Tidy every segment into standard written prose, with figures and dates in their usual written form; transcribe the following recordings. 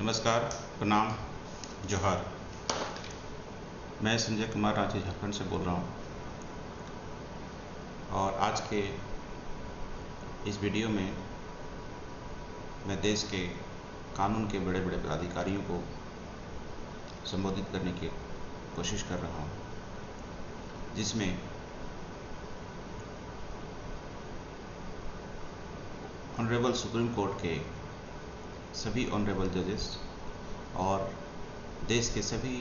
नमस्कार, प्रणाम, जोहार। मैं संजय कुमार रांची झारखंड से बोल रहा हूँ और आज के इस वीडियो में मैं देश के कानून के बड़े बड़े पदाधिकारियों को संबोधित करने की कोशिश कर रहा हूँ, जिसमें ऑनरेबल सुप्रीम कोर्ट के सभी ऑनरेबल जजेस और देश के सभी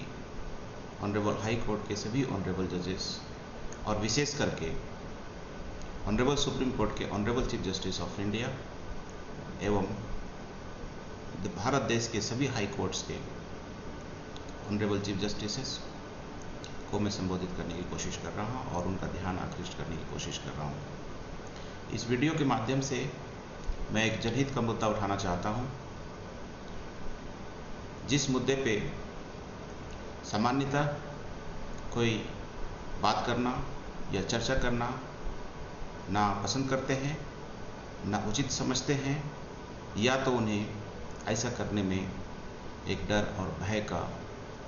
ऑनरेबल हाई कोर्ट के सभी ऑनरेबल जजेस और विशेष करके ऑनरेबल सुप्रीम कोर्ट के honourable chief justice of India एवं भारत देश के सभी हाई कोर्ट्स के ऑनरेबल चीफ जस्टिसेस को मैं संबोधित करने की कोशिश कर रहा हूं और उनका ध्यान आकृष्ट करने की कोशिश कर रहा हूं। इस वीडियो के माध्यम से मैं एक जनहित का मुद्दा उठाना चाहता हूं, जिस मुद्दे पे सामान्यतः कोई बात करना या चर्चा करना ना पसंद करते हैं, ना उचित समझते हैं, या तो उन्हें ऐसा करने में एक डर और भय का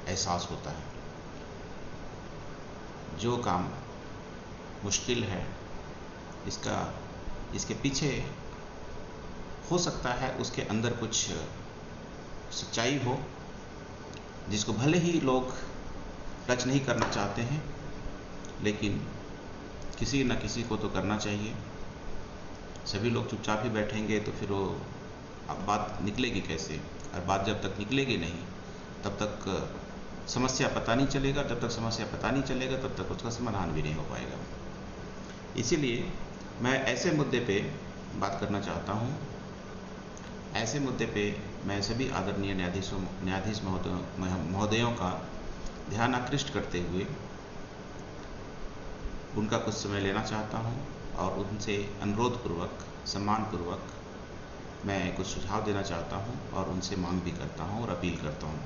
एहसास होता है। जो काम मुश्किल है, इसके पीछे हो सकता है उसके अंदर कुछ सच्चाई हो, जिसको भले ही लोग टच नहीं करना चाहते हैं, लेकिन किसी न किसी को तो करना चाहिए। सभी लोग चुपचाप ही बैठेंगे तो फिर वो अब बात निकलेगी कैसे? और बात जब तक निकलेगी नहीं तब तक समस्या पता नहीं चलेगा, जब तक समस्या पता नहीं चलेगा तब तक उसका समाधान भी नहीं हो पाएगा। इसीलिए मैं ऐसे मुद्दे पे बात करना चाहता हूँ। ऐसे मुद्दे पे मैं सभी आदरणीय न्यायाधीश महोदयों का ध्यान आकृष्ट करते हुए उनका कुछ समय लेना चाहता हूं और उनसे अनुरोध पूर्वक, सम्मान पूर्वक मैं कुछ सुझाव देना चाहता हूं और उनसे मांग भी करता हूं और अपील करता हूं।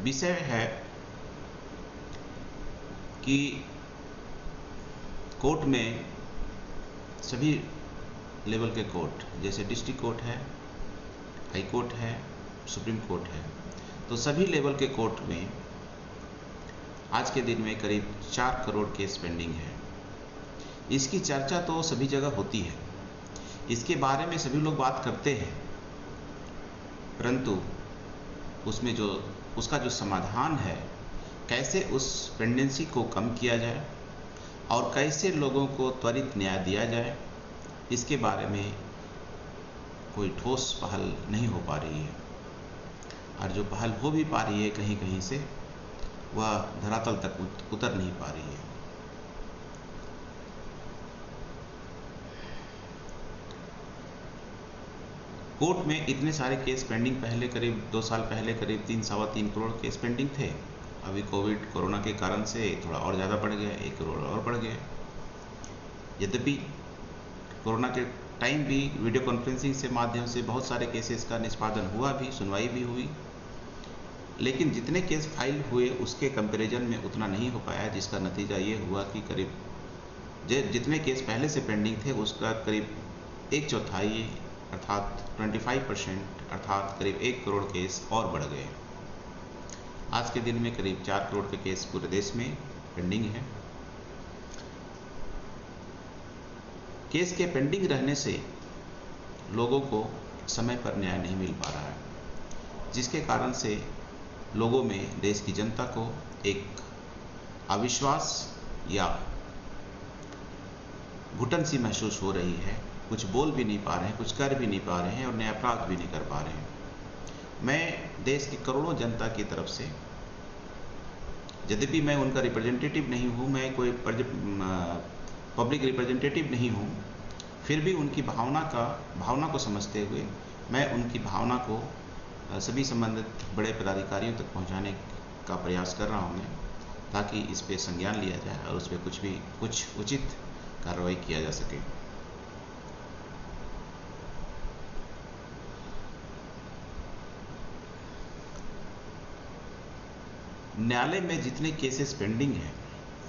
विषय है कि कोर्ट में सभी लेवल के कोर्ट, जैसे डिस्ट्रिक्ट कोर्ट है, हाई कोर्ट है, सुप्रीम कोर्ट है, तो सभी लेवल के कोर्ट में आज के दिन में करीब 4 करोड़ केस पेंडिंग है। इसकी चर्चा तो सभी जगह होती है, इसके बारे में सभी लोग बात करते हैं, परंतु उसमें उसका जो समाधान है, कैसे उस पेंडेंसी को कम किया जाए और कैसे लोगों को त्वरित न्याय दिया जाए, इसके बारे में कोई ठोस पहल नहीं हो पा रही है। और जो पहल हो भी पा रही है कहीं कहीं से, वह धरातल तक उतर नहीं पा रही है। कोर्ट में इतने सारे केस पेंडिंग, पहले करीब 2 साल पहले करीब 3-3.25 करोड़ केस पेंडिंग थे। अभी कोरोना के कारण से थोड़ा और ज़्यादा बढ़ गया, 1 करोड़ और बढ़ गया। यद्यपि कोरोना के टाइम भी वीडियो कॉन्फ्रेंसिंग से माध्यम से बहुत सारे केसेस का निष्पादन हुआ भी, सुनवाई भी हुई, लेकिन जितने केस फाइल हुए उसके कंपैरिजन में उतना नहीं हो पाया, जिसका नतीजा ये हुआ कि करीब जितने केस पहले से पेंडिंग थे उसका करीब 1/4 अर्थात 25% अर्थात करीब 1 करोड़ केस और बढ़ गए। आज के दिन में करीब 4 करोड़ के केस पूरे देश में पेंडिंग है। केस के पेंडिंग रहने से लोगों को समय पर न्याय नहीं मिल पा रहा है, जिसके कारण से लोगों में, देश की जनता को एक अविश्वास या घुटन सी महसूस हो रही है। कुछ बोल भी नहीं पा रहे हैं, कुछ कर भी नहीं पा रहे हैं और न्याय प्राप्त भी नहीं कर पा रहे हैं। मैं देश की करोड़ों जनता की तरफ से, यद्यपि मैं उनका रिप्रेजेंटेटिव नहीं हूँ, मैं कोई पब्लिक रिप्रेजेंटेटिव नहीं हूँ, फिर भी उनकी भावना को समझते हुए मैं उनकी भावना को सभी संबंधित बड़े पदाधिकारियों तक पहुँचाने का प्रयास कर रहा हूँ मैं, ताकि इस पे संज्ञान लिया जाए और उस पर कुछ उचित कार्रवाई किया जा सके। न्यायालय में जितने केसेस पेंडिंग हैं,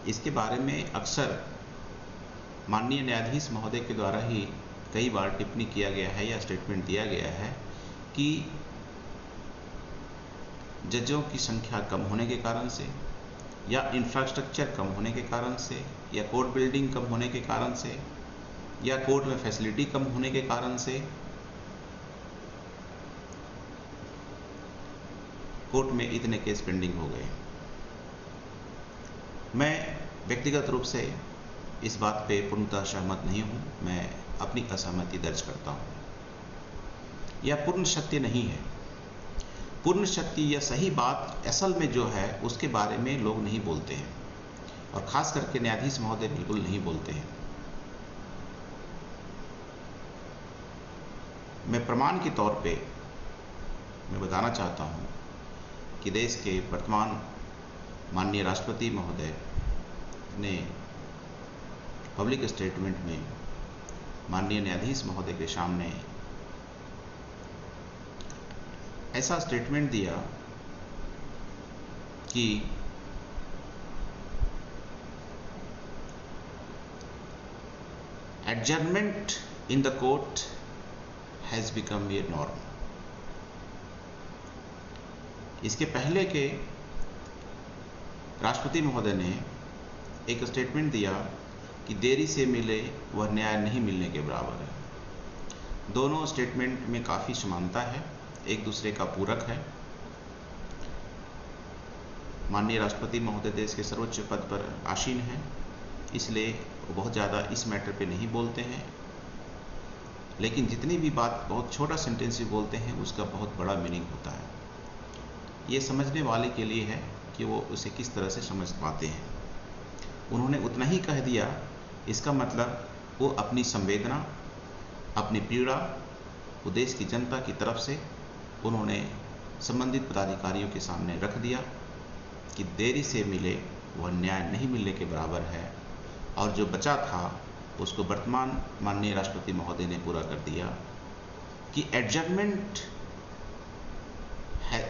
इसके बारे में अक्सर माननीय न्यायाधीश महोदय के द्वारा ही कई बार टिप्पणी किया गया है या स्टेटमेंट दिया गया है कि जजों की संख्या कम होने के कारण से, या इंफ्रास्ट्रक्चर कम होने के कारण से, या कोर्ट बिल्डिंग कम होने के कारण से, या कोर्ट में फैसिलिटी कम होने के कारण से कोर्ट में इतने केस पेंडिंग हो गए। मैं व्यक्तिगत रूप से इस बात पे पूर्णतः सहमत नहीं हूँ। मैं अपनी असहमति दर्ज करता हूँ। यह पूर्ण सत्य नहीं है। पूर्ण सत्य या सही बात असल में जो है उसके बारे में लोग नहीं बोलते हैं, और खास करके न्यायाधीश महोदय बिल्कुल नहीं बोलते हैं। मैं प्रमाण के तौर पे मैं बताना चाहता हूँ कि देश के वर्तमान माननीय राष्ट्रपति महोदय ने पब्लिक स्टेटमेंट में माननीय न्यायाधीश महोदय के सामने ऐसा स्टेटमेंट दिया कि adjournment in the court has become a norm. इसके पहले के राष्ट्रपति महोदय ने एक स्टेटमेंट दिया कि देरी से मिले वह न्याय नहीं मिलने के बराबर है। दोनों स्टेटमेंट में काफ़ी समानता है, एक दूसरे का पूरक है। माननीय राष्ट्रपति महोदय देश के सर्वोच्च पद पर आसीन हैं, इसलिए वो बहुत ज़्यादा इस मैटर पे नहीं बोलते हैं, लेकिन जितनी भी बात बहुत छोटा सेंटेंस भी बोलते हैं उसका बहुत बड़ा मीनिंग होता है। ये समझने वाले के लिए है कि वो उसे किस तरह से समझ पाते हैं। उन्होंने उतना ही कह दिया, इसका मतलब वो अपनी संवेदना, अपनी पीड़ा वो देश की जनता की तरफ से उन्होंने संबंधित पदाधिकारियों के सामने रख दिया कि देरी से मिले वह न्याय नहीं मिलने के बराबर है, और जो बचा था उसको वर्तमान माननीय राष्ट्रपति महोदय ने पूरा कर दिया कि एडजर्नमेंट है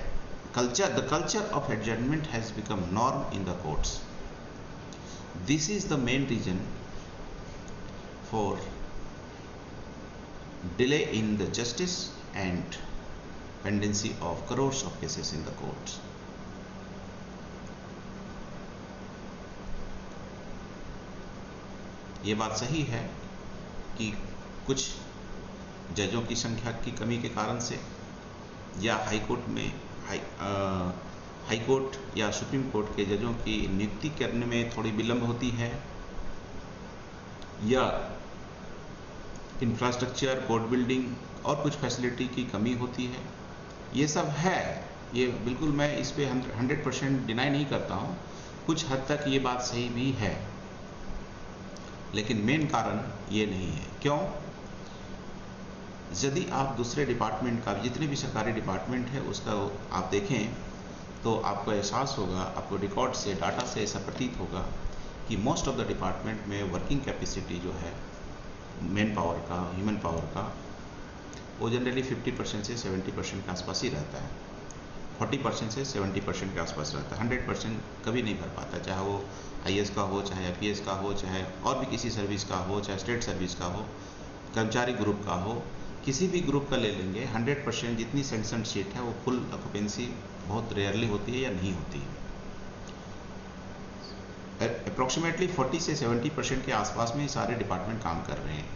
the culture of adjournment has become norm in the courts. This is the main reason for delay in the justice and pendency of crores of cases in the courts. ये बात सही है कि कुछ जजों की संख्या की कमी के कारण से, या हाईकोर्ट में हाई कोर्ट या सुप्रीम कोर्ट के जजों की नियुक्ति करने में थोड़ी विलंब होती है, या इंफ्रास्ट्रक्चर, कोर्ट बिल्डिंग और कुछ फैसिलिटी की कमी होती है। ये सब है, ये बिल्कुल मैं इस पे 100% डिनाई नहीं करता हूँ। कुछ हद तक ये बात सही भी है, लेकिन मेन कारण ये नहीं है। क्यों? यदि आप दूसरे डिपार्टमेंट का, जितने भी सरकारी डिपार्टमेंट है उसका आप देखें तो आपको एहसास होगा, आपको रिकॉर्ड से, डाटा से ऐसा प्रतीत होगा कि मोस्ट ऑफ द डिपार्टमेंट में वर्किंग कैपेसिटी जो है मैन पावर का, ह्यूमन पावर का, वो जनरली 50% से 70% के आसपास ही रहता है। 40% से 70% के आसपास रहता है। 100% कभी नहीं भर पाता, चाहे वो IAS का हो, चाहे IPS का हो, चाहे और भी किसी सर्विस का हो, चाहे स्टेट सर्विस का हो, कर्मचारी ग्रुप का हो, किसी भी ग्रुप का ले लेंगे, 100% जितनी सेंक्शन सीट है वो फुल ऑक्यूपेंसी बहुत रेयरली होती है या नहीं होती है। अप्रॉक्सीमेटली 40 से 70% के आसपास में सारे डिपार्टमेंट काम कर रहे हैं।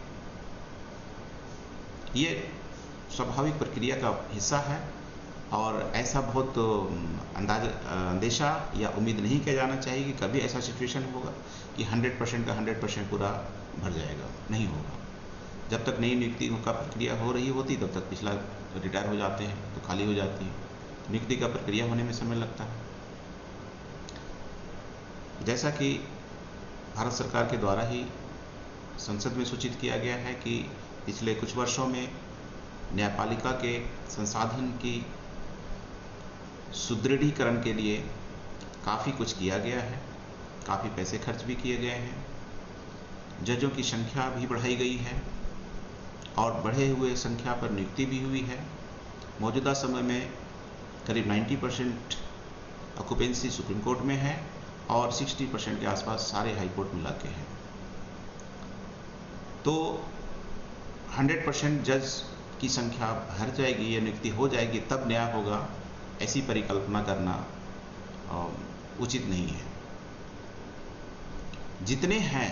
ये स्वाभाविक प्रक्रिया का हिस्सा है, और ऐसा बहुत अंदेशा या उम्मीद नहीं किया जाना चाहिए कि कभी ऐसा सिचुएशन होगा कि 100% का 100% पूरा भर जाएगा। नहीं होगा। जब तक नई नियुक्ति का प्रक्रिया हो रही होती तब तक पिछला रिटायर हो जाते हैं तो खाली हो जाती है। नियुक्ति का प्रक्रिया होने में समय लगता है। जैसा कि भारत सरकार के द्वारा ही संसद में सूचित किया गया है कि पिछले कुछ वर्षों में न्यायपालिका के संसाधन की सुदृढ़ीकरण के लिए काफ़ी कुछ किया गया है, काफ़ी पैसे खर्च भी किए गए हैं, जजों की संख्या भी बढ़ाई गई है और बढ़े हुए संख्या पर नियुक्ति भी हुई है। मौजूदा समय में करीब 90% ऑक्यूपेंसी सुप्रीम कोर्ट में है और 60% के आसपास सारे हाई कोर्ट मिला के हैं। तो 100% जज की संख्या भर जाएगी या नियुक्ति हो जाएगी तब न्याय होगा, ऐसी परिकल्पना करना उचित नहीं है। जितने हैं,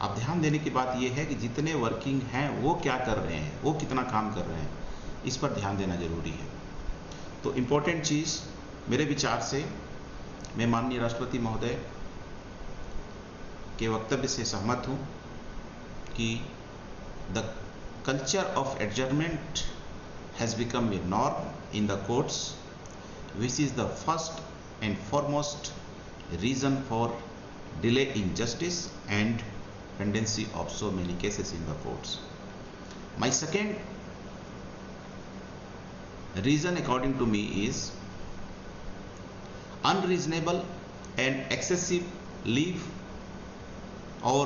आप ध्यान देने की बात यह है कि जितने वर्किंग हैं वो क्या कर रहे हैं, वो कितना काम कर रहे हैं, इस पर ध्यान देना जरूरी है। तो इम्पोर्टेंट चीज़ मेरे विचार से, मैं माननीय राष्ट्रपति महोदय के वक्तव्य से सहमत हूँ कि the culture of adjournment has become a norm in the courts, which is the first and foremost reason for delay in justice and pendency of so many cases in the courts. My second reason according to me is unreasonable and excessive leave, or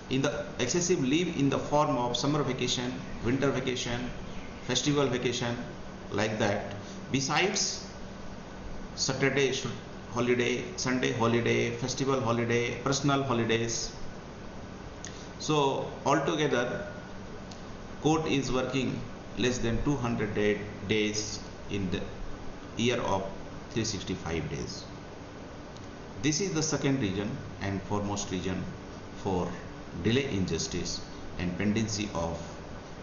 in the excessive leave in the form of summer vacation, winter vacation, festival vacation, like that. Besides Saturday holiday, Sunday holiday, festival holiday, personal holidays. So altogether court is working less than 200 days in the year of 365 days. This is the second reason and foremost reason for delay in justice and pendency of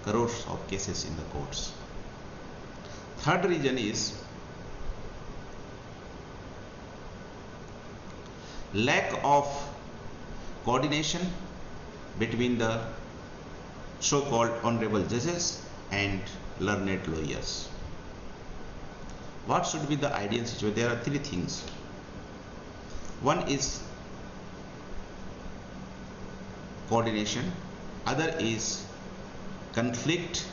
crores of cases in the courts. Third reason is lack of coordination between the so-called honorable judges and learned lawyers. What should be the ideal situation? There are three things. One is coordination, other is conflict,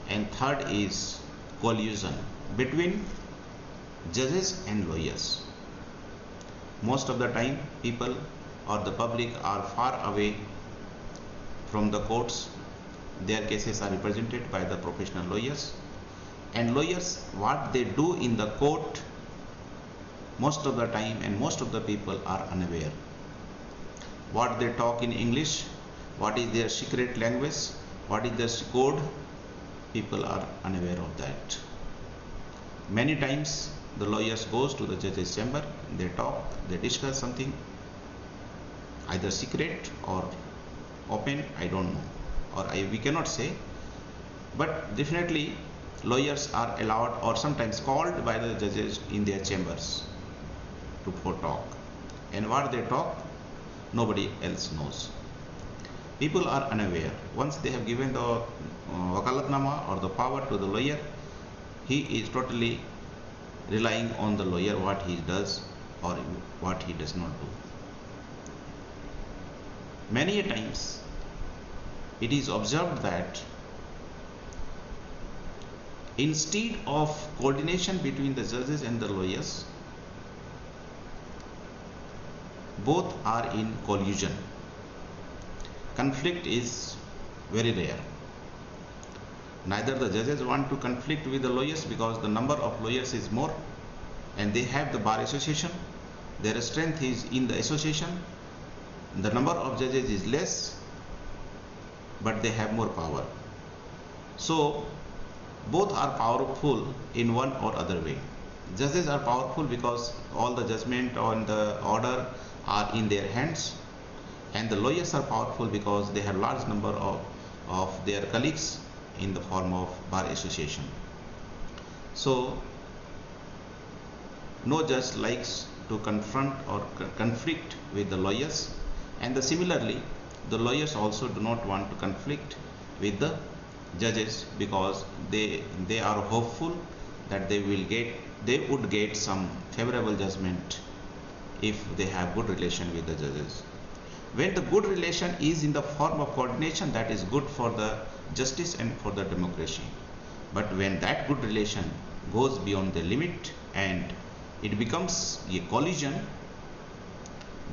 and third is collusion between judges and lawyers. Most of the time people or the public are far away from the courts. Their cases are represented by the professional lawyers, and lawyers, what they do in the court, most of the time and most of the people are unaware. What they talk in English, what is their secret language, what is their code, people are unaware of that. Many times the lawyers goes to the judge's chamber, they talk, they discuss something, either secret or open, I don't know, or we cannot say, but definitely lawyers are allowed or sometimes called by the judges in their chambers for talk, and what they talk nobody else knows. People are unaware. Once they have given the wakalatnama or the power to the lawyer, he is totally relying on the lawyer, what he does or what he does not do. Many a times it is observed that instead of coordination between the judges and the lawyers, both are in collusion. Conflict is very rare. Neither the judges want to conflict with the lawyers because the number of lawyers is more, and they have the bar association. Their strength is in the association. The number of judges is less, but they have more power. So both are powerful in one or other way. Judges are powerful because all the judgment on the order are in their hands, and the lawyers are powerful because they have large number of their colleagues in the form of bar association. So no judge likes to confront or conflict with the lawyers, and similarly the lawyers also do not want to conflict with the judges because they are hopeful that they would get some favorable judgment if they have good relation with the judges. When the good relation is in the form of coordination, that is good for the justice and for the democracy. But when that good relation goes beyond the limit and it becomes a collision,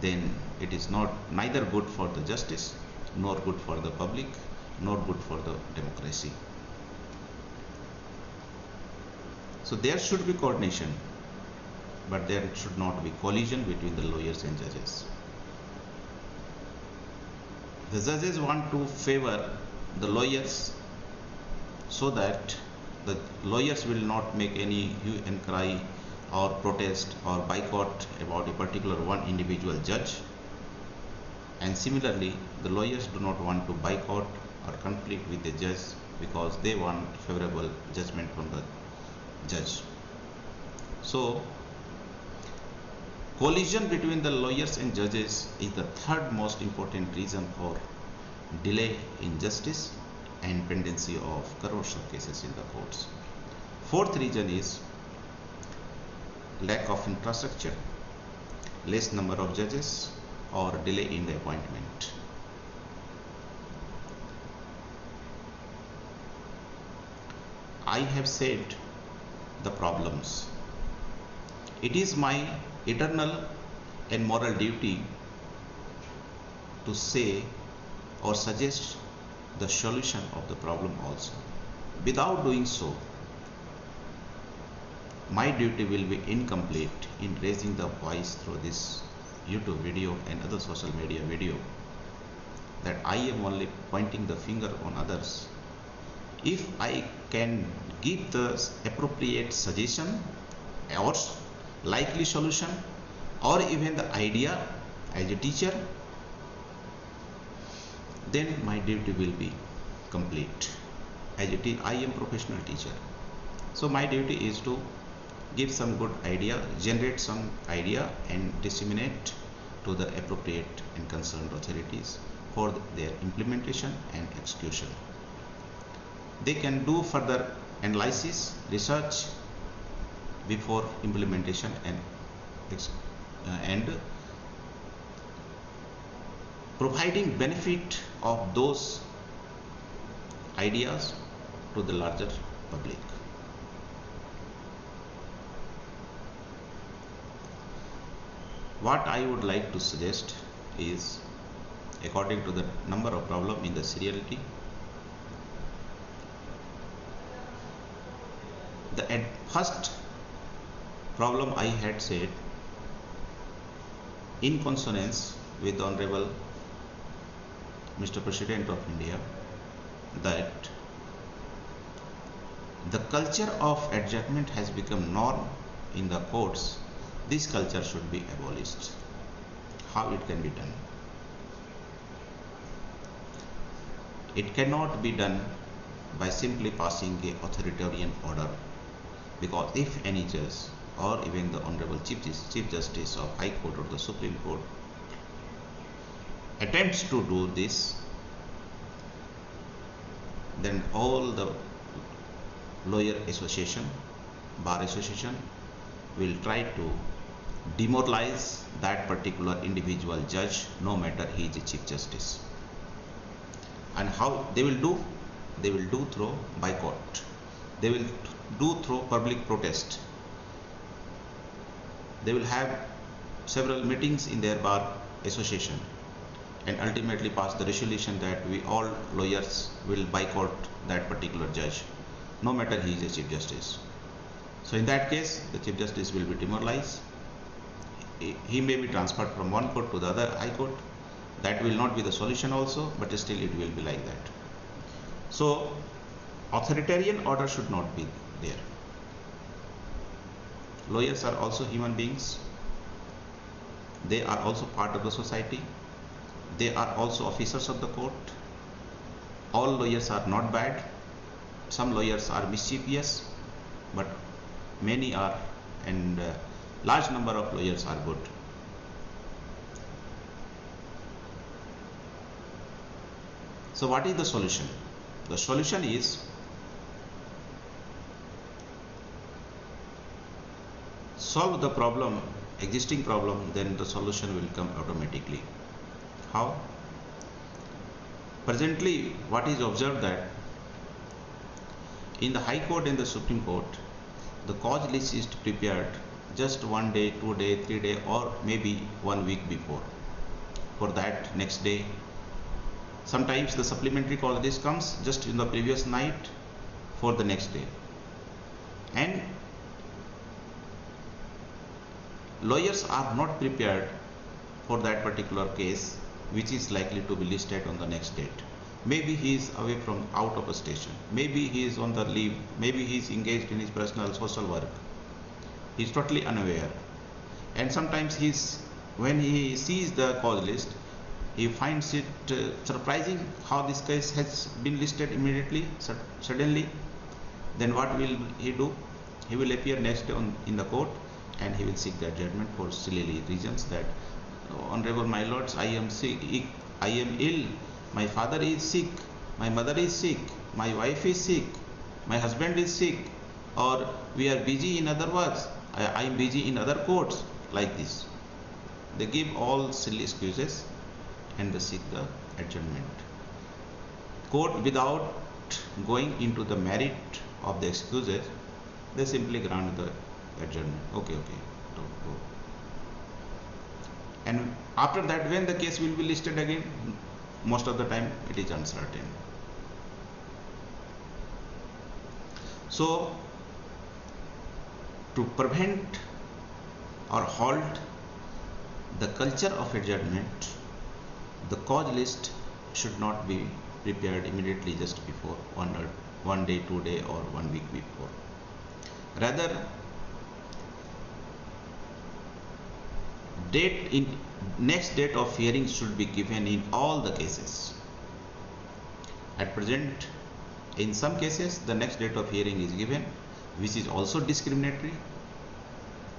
then it is neither good for the justice, nor good for the public, nor good for the democracy. So there should be coordination, but there should not be collision between the lawyers and judges. The judges want to favor the lawyers, so that the lawyers will not make any hue and cry or protest or boycott about a particular one individual judge. And similarly, the lawyers do not want to boycott or conflict with the judge because they want favorable judgment from the judge. So collision between the lawyers and judges is the third most important reason for delay in justice and pendency of crores of cases in the courts. Fourth reason is lack of infrastructure, less number of judges, or delay in the appointment. I have said the problems. It is my eternal and moral duty to say or suggest the solution of the problem also. Without doing so, my duty will be incomplete in raising the voice through this YouTube video and other social media video, that I am only pointing the finger on others. If I can give the appropriate suggestion or likely solution or even the idea as a teacher, then my duty will be complete. As I am professional teacher, so my duty is to give some good idea, generate some idea and disseminate to the appropriate and concerned authorities for their implementation and execution. They can do further analysis, research before implementation and providing benefit of those ideas to the larger public. What I would like to suggest is, according to the number of problem in the seriality, the first problem I had said, in consonance with the Honorable Mr. President of India, that the culture of adjournment has become norm in the courts. This culture should be abolished. How it can be done? It cannot be done by simply passing a authoritarian order, because if any judge or even the Honorable Chief Justice of High Court or the Supreme Court attempts to do this, then all the lawyer association, bar association will try to demoralize that particular individual judge, no matter he is a Chief Justice. And how they will do? They will do through boycott. They will do through public protest. They will have several meetings in their bar association and ultimately pass the resolution that we all lawyers will boycott that particular judge, no matter he is a Chief Justice. So in that case, the Chief Justice will be demoralized. He may be transferred from one court to the other high court. That will not be the solution also, but still it will be like that. So authoritarian order should not be there. Lawyers are also human beings. They are also part of the society. They are also officers of the court. All lawyers are not bad. Some lawyers are mischievous, but many are, and large number of lawyers are good. So what is the solution? The solution is solve the problem, existing problem, then the solution will come automatically. How? Presently, what is observed that in the High Court and the Supreme Court, the cause list is prepared just 1 day, 2 day, 3 day, or maybe 1 week before. For that next day, sometimes the supplementary cause list comes just in the previous night for the next day. And lawyers are not prepared for that particular case which is likely to be listed on the next date. Maybe he is away from out of a station. Maybe he is on the leave. Maybe he is engaged in his personal social work. He is totally unaware. And sometimes when he sees the cause list, he finds it surprising how this case has been listed immediately, suddenly. Then what will he do? He will appear next day in the court, and he will seek the adjournment for silly reasons that, Honorable my lords, I am sick, I am ill, my father is sick, my mother is sick, my wife is sick, my husband is sick, or we are busy in other works, I am busy in other courts, like this. They give all silly excuses and they seek the adjournment. Court, without going into the merit of the excuses, they simply grant the adjournment. Okay, don't go. And after that, when the case will be listed again, most of the time it is uncertain. So, to prevent or halt the culture of adjournment, the cause list should not be prepared immediately just before, one day, 2 day, or 1 week before. Rather, next date of hearing should be given in all the cases. At present, in some cases, the next date of hearing is given, which is also discriminatory.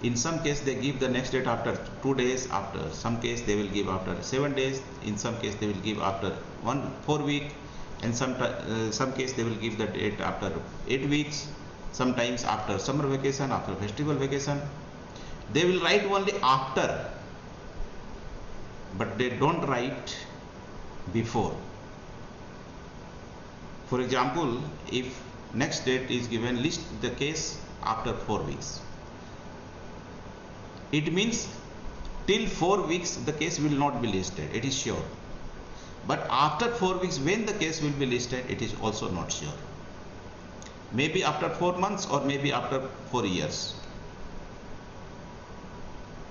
In some case, they give the next date after 2 days, after some case they will give after 7 days, in some case they will give after 4 weeks, and some case they will give the date after 8 weeks, sometimes after summer vacation, after festival vacation. They will write only after, but they don't write before. For example, if next date is given, list the case after 4 weeks. It means till 4 weeks the case will not be listed, it is sure. But after 4 weeks, when the case will be listed, it is also not sure. Maybe after 4 months, or maybe after 4 years.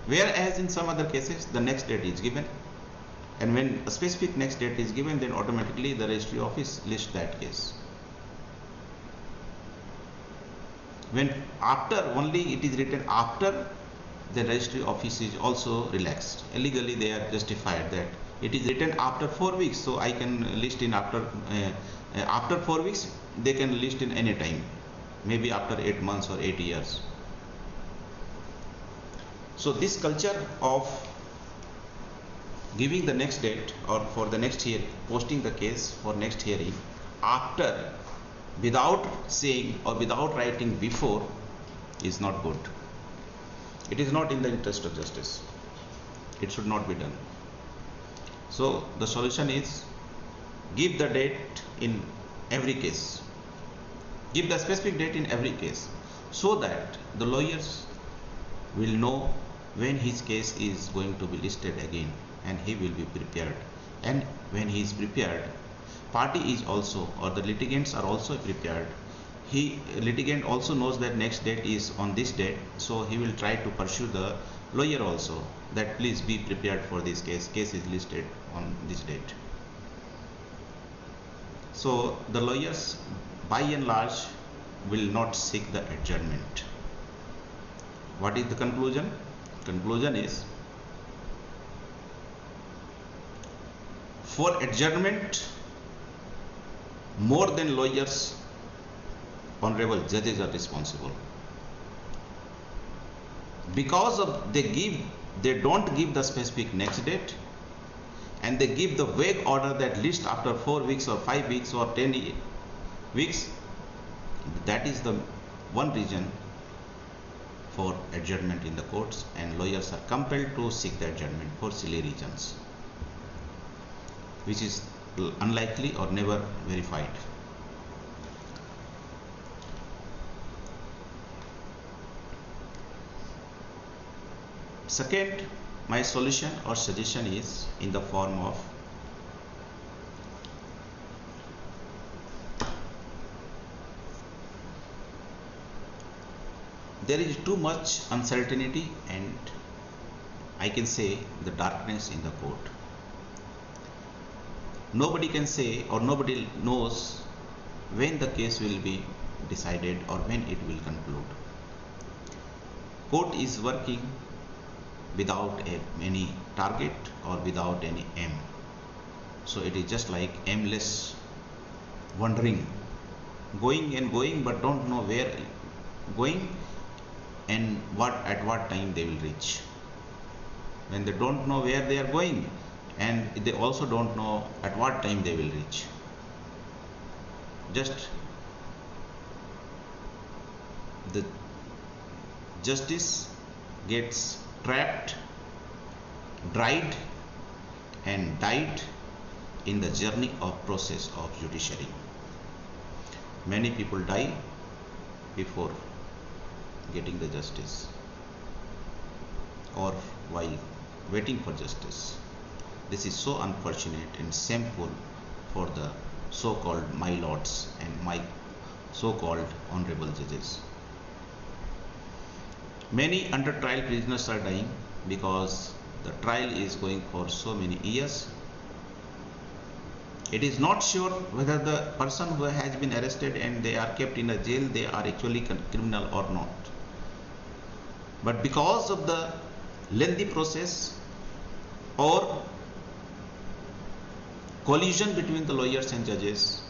Whereas in some other cases, the next date is given, and when a specific next date is given, then automatically the registry office lists that case. When after only it is written after, the registry office is also relaxed. Legally they are justified that it is written after 4 weeks, so I can list in after 4 weeks, they can list in any time, maybe after 8 months or 8 years. So this culture of giving the next date, or for the next hearing, posting the case for next hearing after, without saying or without writing before, is not good. It is not in the interest of justice. It should not be done. So the solution is, give the date in every case. Give the specific date in every case, so that the lawyers will know when his case is going to be listed again, and he will be prepared. And when he is prepared, party is also, or the litigants are also prepared. Litigant also knows that next date is on this date, so he will try to pursue the lawyer also that please be prepared for this case is listed on this date. So the lawyers by and large will not seek the adjournment. What is the conclusion? Conclusion is, for adjournment, more than lawyers, honorable judges are responsible, because of they don't give the specific next date, and they give the vague order that list after 4 weeks or 5 weeks or 10 weeks. That is the one reason for adjournment in the courts, and lawyers are compelled to seek the adjournment for silly reasons, which is unlikely or never verified. Second, my solution or suggestion is in the form of there is too much uncertainty and I can say the darkness in the court. Nobody can say or nobody knows when the case will be decided or when it will conclude. Court is working without any target or without any aim. So it is just like aimless wandering, going and going, but don't know where going and at what time they will reach. When they don't know where they are going, and they also don't know at what time they will reach. Just the justice gets trapped, dried and died in the journey of process of judiciary. Many people die before getting the justice or while waiting for justice. This is so unfortunate and shameful for the so-called my lords and my so-called honorable judges. Many under trial prisoners are dying because the trial is going for so many years. It is not sure whether the person who has been arrested and they are kept in a jail, they are actually criminal or not. But because of the lengthy process or collision between the lawyers and judges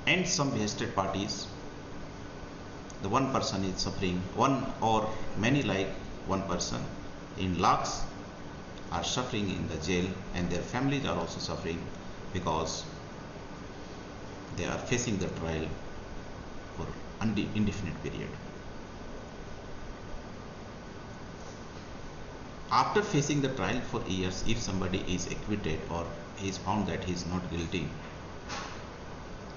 and some vested parties, the one person is suffering, one or many like one person in lakhs are suffering in the jail, and their families are also suffering because they are facing the trial for indefinite period. After facing the trial for years, if somebody is acquitted or he is found that he is not guilty,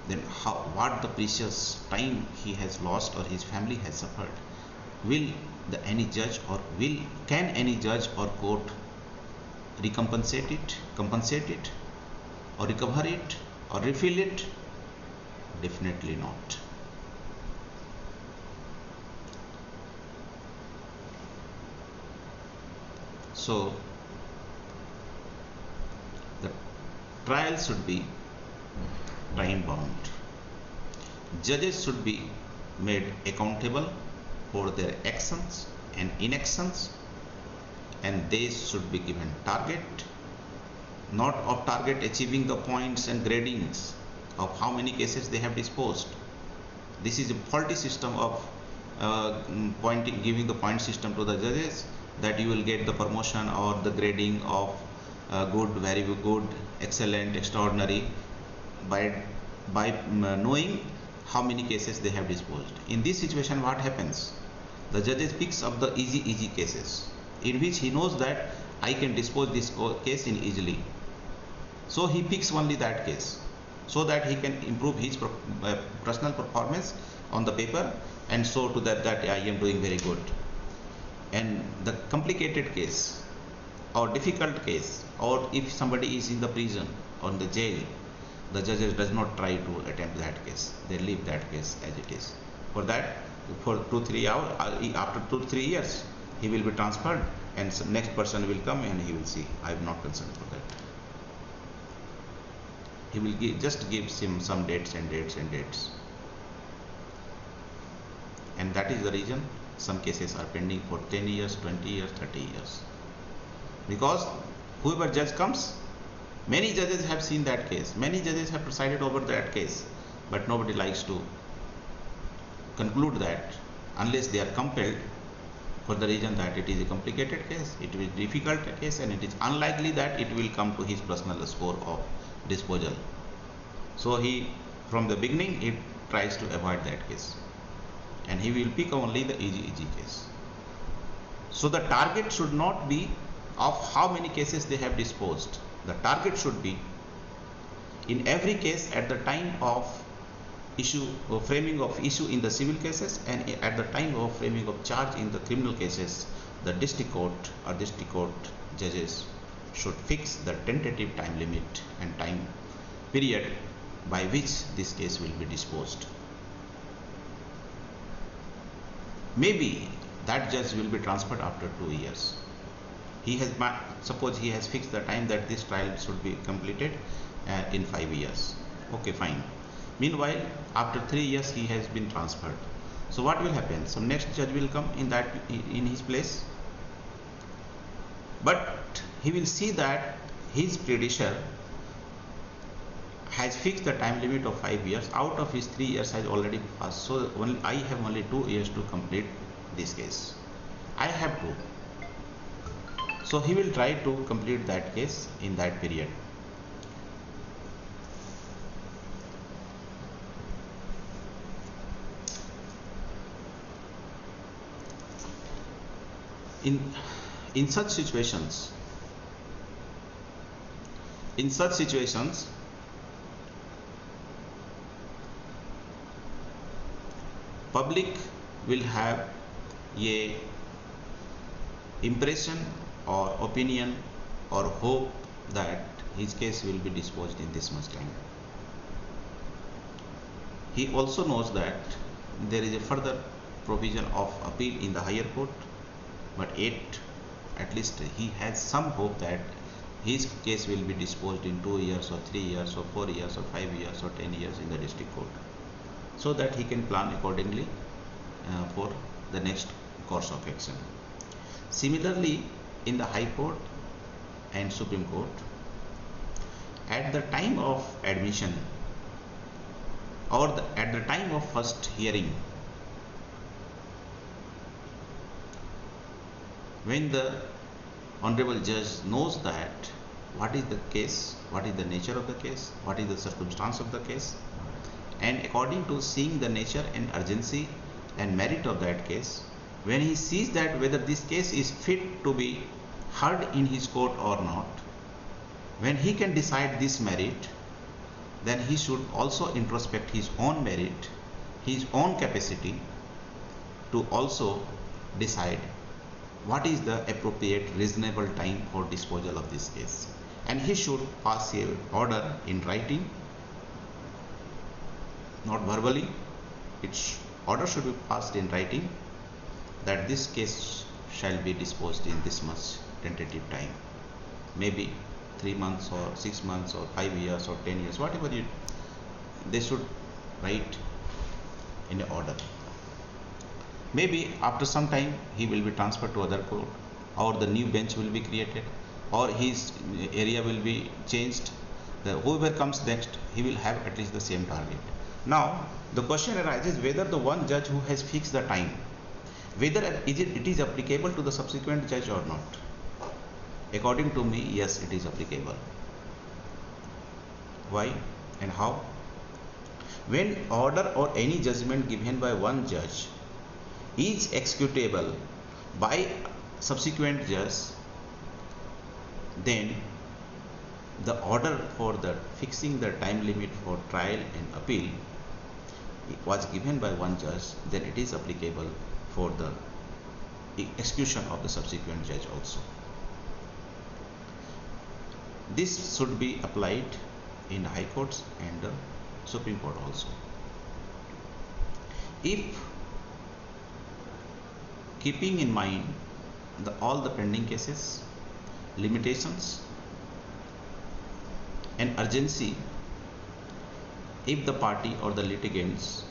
then what the precious time he has lost or his family has suffered, will any judge or can any judge or court compensate it or recover it or refill it? Definitely not. So the trial should be time bound. Judges should be made accountable for their actions and inactions, and they should be given target, not of target achieving the points and gradings of how many cases they have disposed. This is a faulty system of giving the point system to the judges, that you will get the promotion or the grading of good, very good, excellent, extraordinary by knowing how many cases they have disposed. In this situation, what happens? The judges picks up the easy cases in which he knows that I can dispose this case in easily. So he picks only that case so that he can improve his personal performance on the paper and show to that I am doing very good. And the complicated case or difficult case, or if somebody is in the prison or in the jail, the judges does not try to attempt that case. They leave that case as it is. For that, for 2-3 hours, after 2-3 years, he will be transferred, and next person will come and he will see, I am not concerned for that. He will just gives him some dates. And that is the reason some cases are pending for 10 years, 20 years, 30 years. Because whoever judge comes, many judges have seen that case, many judges have presided over that case, but nobody likes to conclude that unless they are compelled, for the reason that it is a complicated case, it is a difficult case, and it is unlikely that it will come to his personal score of disposal. So he, from the beginning, he tries to avoid that case, and he will pick only the easy case. So the target should not be of how many cases they have disposed. The target should be, in every case, at the time of issue or framing of issue in the civil cases, and at the time of framing of charge in the criminal cases, the district court or district court judges should fix the tentative time limit and time period by which this case will be disposed. Maybe that judge will be transferred after 2 years. He has, suppose he has fixed the time that this trial should be completed, in 5 years. Okay, fine. Meanwhile, after 3 years he has been transferred. So what will happen? Some next judge will come in his place, but he will see that his predecessor has fixed the time limit of 5 years. Out of his 3 years has already passed, so I have only 2 years to complete this case. I have to. So he will try to complete that case in that period. In such situations, public will have a impression or opinion or hope that his case will be disposed in this much time. He also knows that there is a further provision of appeal in the higher court, but yet at least he has some hope that his case will be disposed in 2 years or 3 years or 4 years or 5 years or 10 years in the district court, so that he can plan accordingly for the next course of action. Similarly, in the High Court and Supreme Court, at the time of admission or at the time of first hearing, when the honorable judge knows that what is the case, what is the nature of the case, what is the circumstance of the case, and according to seeing the nature and urgency and merit of that case, when he sees that whether this case is fit to be heard in his court or not, when he can decide this merit, then he should also introspect his own merit, his own capacity to also decide what is the appropriate reasonable time for disposal of this case. And he should pass an order in writing, not verbally. Order should be passed in writing that this case shall be disposed in this much tentative time, maybe 3 months or 6 months or 5 years or 10 years, whatever they should write in an order. Maybe after some time he will be transferred to other court, or the new bench will be created, or his area will be changed. Whoever comes next, he will have at least the same target. Now the question arises whether the one judge who has fixed the time, whether it is applicable to the subsequent judge or not. According to me, yes, it is applicable. Why and how? When order or any judgment given by one judge is executable by subsequent judge, then the order for the fixing the time limit for trial and appeal was given by one judge, then it is applicable for the execution of the subsequent judge also. This should be applied in High Courts and the Supreme Court also. If, keeping in mind all the pending cases, limitations and urgency, if the party or the litigants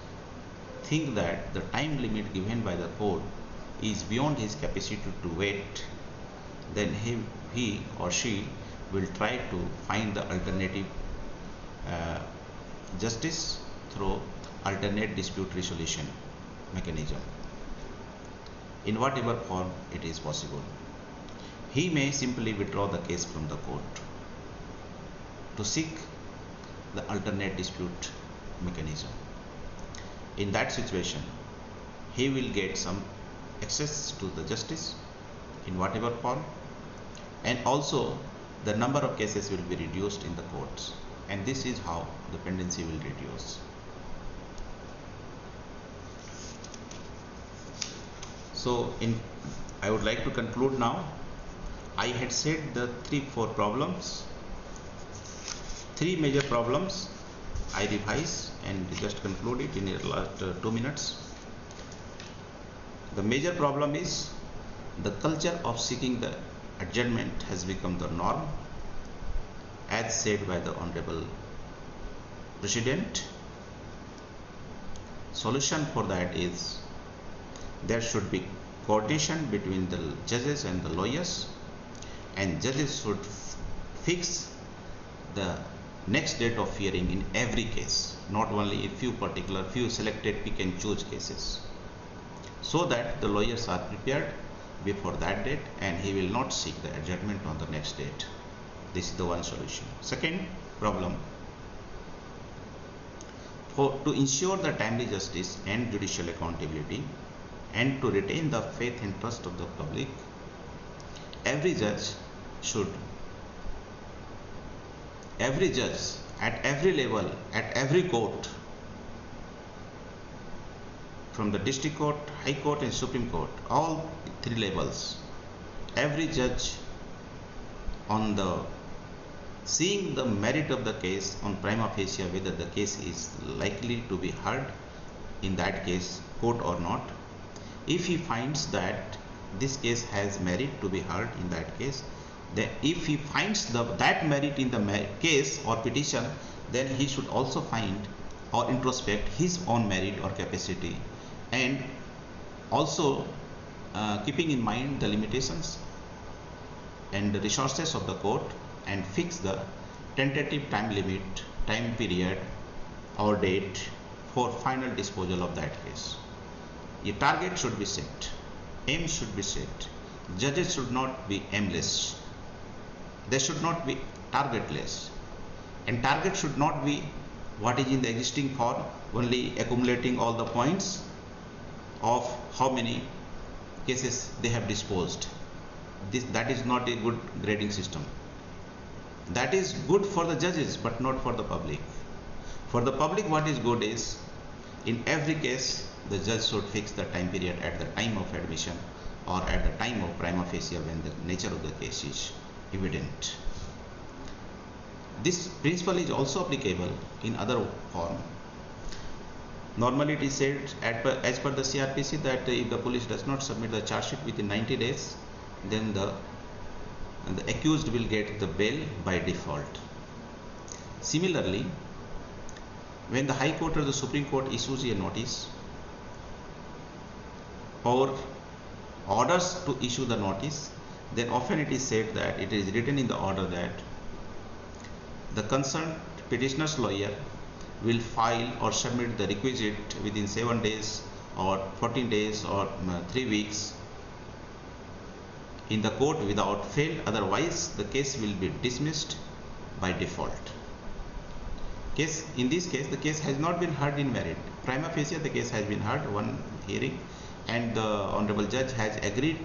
think that the time limit given by the court is beyond his capacity to wait, then he or she will try to find the alternative justice through alternate dispute resolution mechanism, in whatever form it is possible. He may simply withdraw the case from the court to seek the alternate dispute mechanism. In that situation, he will get some access to the justice in whatever form, and also the number of cases will be reduced in the courts, and this is how the pendency will reduce. So I would like to conclude now. I had said the 3-4 problems, 3 major problems. I revise and just conclude it in the last 2 minutes. The major problem is the culture of seeking the adjournment has become the norm. as said by the Honorable President. Solution for that is there should be coordination between the judges and the lawyers, and judges should fix the next date of hearing in every case, not only in few selected pick and choose cases, so that the lawyers are prepared before that date and he will not seek the adjournment on the next date. This is the one solution. Second problem, to ensure the timely justice and judicial accountability and to retain the faith and trust of the public, every judge at every level, at every court, from the district court, high court and supreme court, all three levels, every judge on the seeing the merit of the case on prima facie, whether the case is likely to be heard in that case court or not. If he finds that this case has merit to be heard in that case, then if he finds that merit in the case or petition, then he should also find or introspect his own merit or capacity, and also keeping in mind the limitations and the resources of the court, and fix the tentative time limit, time period or date for final disposal of that case. A target should be set, aim should be set. Judges should not be aimless, they should not be targetless, and target should not be what is in the existing form, only accumulating all the points of how many cases they have disposed. That is not a good grading system. That is good for the judges but not for the public. For the public, what is good is, in every case the judge should fix the time period at the time of admission or at the time of prima facie, when the nature of the case is evident. This principle is also applicable in other form. Normally it is said as per the CRPC that if the police does not submit the charge sheet within 90 days, then the accused will get the bail by default. Similarly, when the High Court or the Supreme Court issues a notice or orders to issue the notice, then often it is said that it is written in the order that the concerned petitioner's lawyer will file or submit the requisite within 7 days or 14 days or 3 weeks in the court without fail, otherwise the case will be dismissed by default. In this case, the case has not been heard in merit. Prima facie the case has been heard, one hearing, and the Honorable Judge has agreed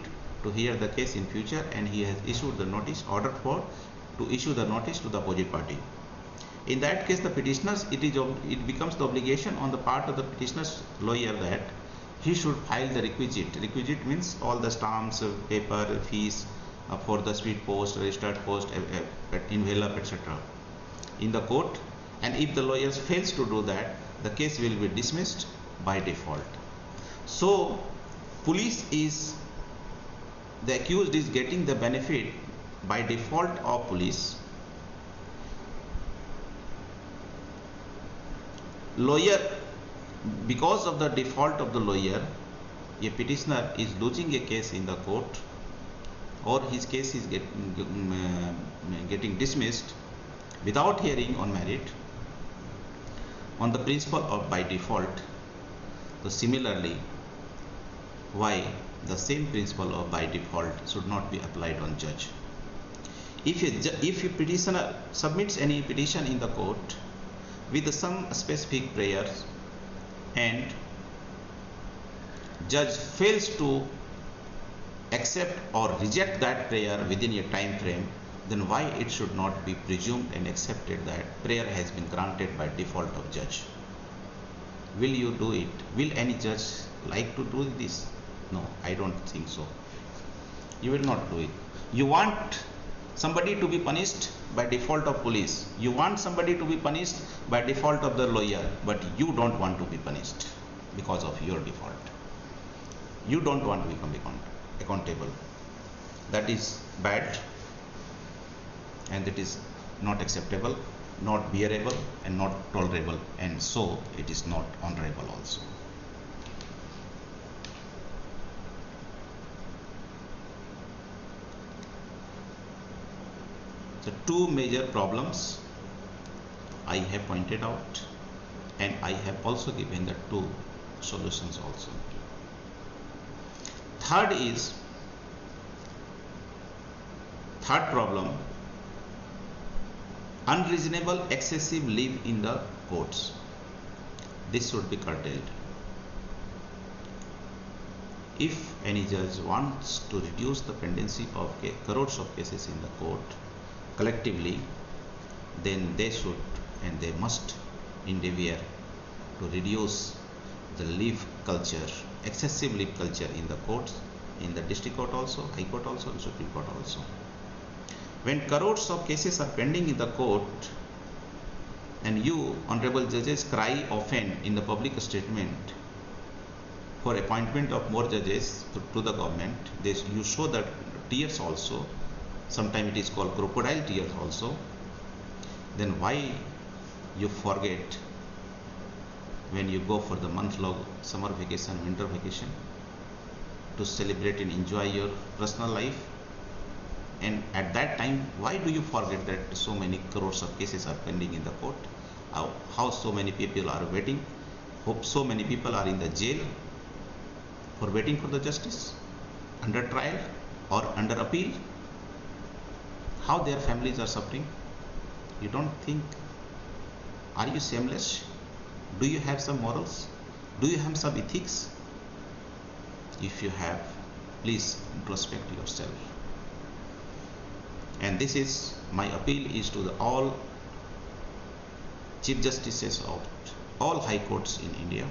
to hear the case in future, and he has issued the notice, ordered to issue the notice to the opposite party. In that case, the petitioners, it becomes the obligation on the part of the petitioner's lawyer that he should file the requisite. Requisite means all the stamps, paper, fees for the speed post, registered post, envelope, etc. in the court, and if the lawyer fails to do that, the case will be dismissed by default. So, the accused is getting the benefit by default of police. Lawyer, because of the default of the lawyer, a petitioner is losing a case in the court, or his case is getting dismissed without hearing on merit on the principle of by default. So similarly, why the same principle of by default should not be applied on judge? If a petitioner submits any petition in the court with some specific prayers, and judge fails to accept or reject that prayer within a time frame, then why it should not be presumed and accepted that prayer has been granted by default of judge? Will you do it? Will any judge like to do this? No, I don't think so. You will not do it. You want somebody to be punished by default of police. You want somebody to be punished by default of the lawyer, but you don't want to be punished because of your default. You don't want to become accountable. That is bad, and it is not acceptable, not bearable, and not tolerable, and so it is not honorable also. The two major problems I have pointed out, and I have also given the two solutions also. Third problem, unreasonable excessive leave in the courts. This should be curtailed. If any judge wants to reduce the pendency of crores of cases in the court collectively, then they should and they must endeavor to reduce the leave culture, excessive leave culture in the courts, in the district court also, high court also, and supreme court also. When crores of cases are pending in the court, and you, honorable judges, cry often in the public statement for appointment of more judges to the government, you show that tears also, sometimes it is called crocodile tears also, then why you forget when you go for the month-long summer vacation, winter vacation, to celebrate and enjoy your personal life? And at that time, why do you forget that so many crores of cases are pending in the court? How so many people are waiting? Hope so many people are in the jail for waiting for the justice, under trial or under appeal. How their families are suffering? You don't think? Are you shameless? Do you have some morals? Do you have some ethics? If you have, please introspect yourself. And this is my appeal is to all Chief Justices of all high courts in India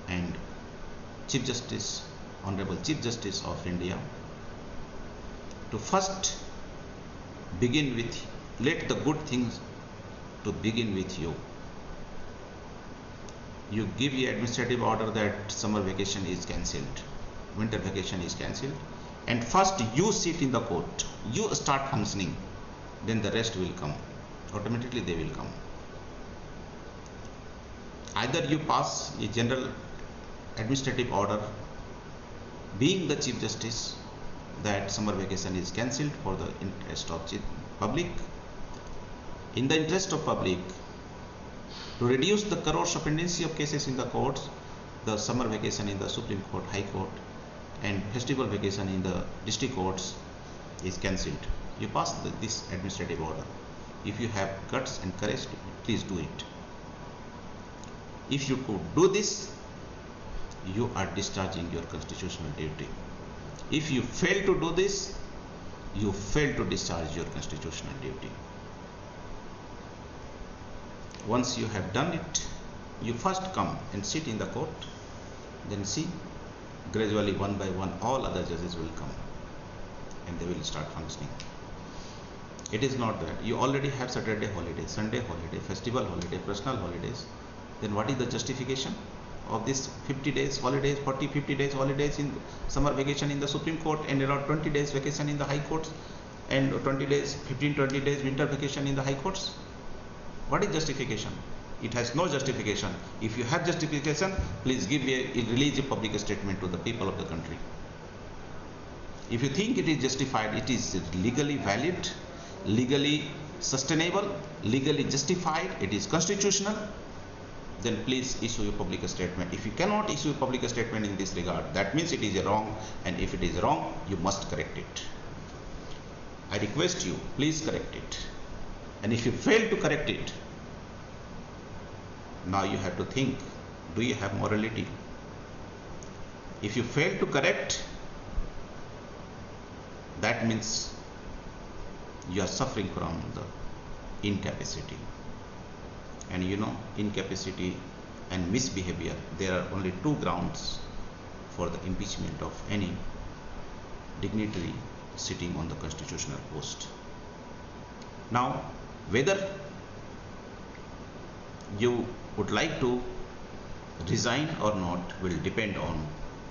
and Chief Justice, Honorable Chief Justice of India, to first begin with, let the good things to begin with you. You give the administrative order that summer vacation is cancelled, winter vacation is cancelled, and first you sit in the court, you start functioning, then the rest will come. Automatically they will come. Either you pass a general administrative order being the Chief Justice that summer vacation is cancelled for the interest of public, in the interest of public, to reduce the crores of pendency of cases in the courts, the summer vacation in the Supreme Court, High Court, and festival vacation in the district courts is cancelled. You pass this administrative order. If you have guts and courage, please do it. If you could do this, you are discharging your constitutional duty. If you fail to do this, you fail to discharge your constitutional duty. Once you have done it, you first come and sit in the court, then see, gradually one by one all other judges will come and they will start functioning. It is not that you already have Saturday holiday, Sunday holiday, festival holiday, personal holidays. Then what is the justification of this 50 days holidays, 40, 50 days holidays in summer vacation in the Supreme Court, and around 20 days vacation in the High Courts, and 20 days, 15, 20 days winter vacation in the High Courts? What is justification? It has no justification. If you have justification, please release a public statement to the people of the country. If you think it is justified, it is legally valid, legally sustainable, legally justified, it is constitutional, then please issue a public statement. If you cannot issue a public statement in this regard, that means it is wrong, and if it is wrong, you must correct it. I request you, please correct it. And if you fail to correct it, now you have to think, do you have morality? If you fail to correct, that means you are suffering from the incapacity. And you know, incapacity and misbehavior, there are only two grounds for the impeachment of any dignitary sitting on the constitutional post. Now, whether you would like to resign or not will depend on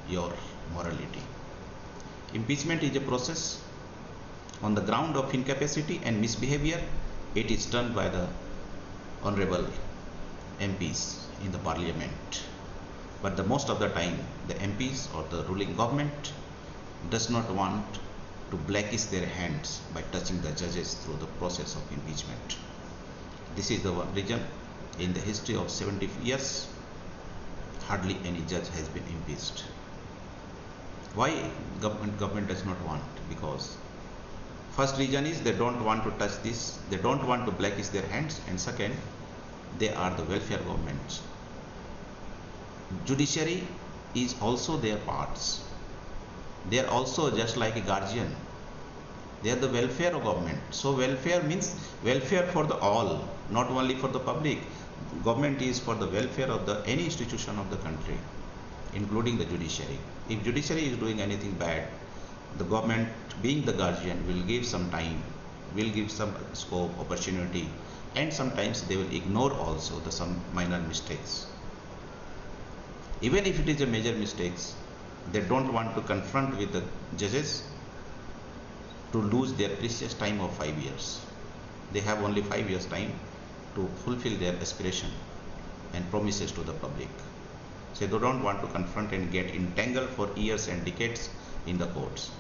your morality. Impeachment is a process on the ground of incapacity and misbehavior. it is done by the honorable MPs in the parliament. But the most of the time, the MPs or the ruling government does not want to blackish their hands by touching the judges through the process of impeachment. This is the one reason in the history of 70 years, hardly any judge has been impeached. Why government does not want? Because first reason is they don't want to touch this, they don't want to blackish their hands, and second, they are the welfare governments. Judiciary is also their parts. They are also just like a guardian. They are the welfare of government. So welfare means welfare for the all, not only for the public. Government is for the welfare of the any institution of the country, including the judiciary. If judiciary is doing anything bad, the government, being the guardian, will give some time, will give some scope, opportunity, and sometimes they will ignore also the some minor mistakes. Even if it is a major mistakes, they don't want to confront with the judges to lose their precious time of 5 years. They have only 5 years time to fulfill their aspiration and promises to the public. So they don't want to confront and get entangled for years and decades in the courts.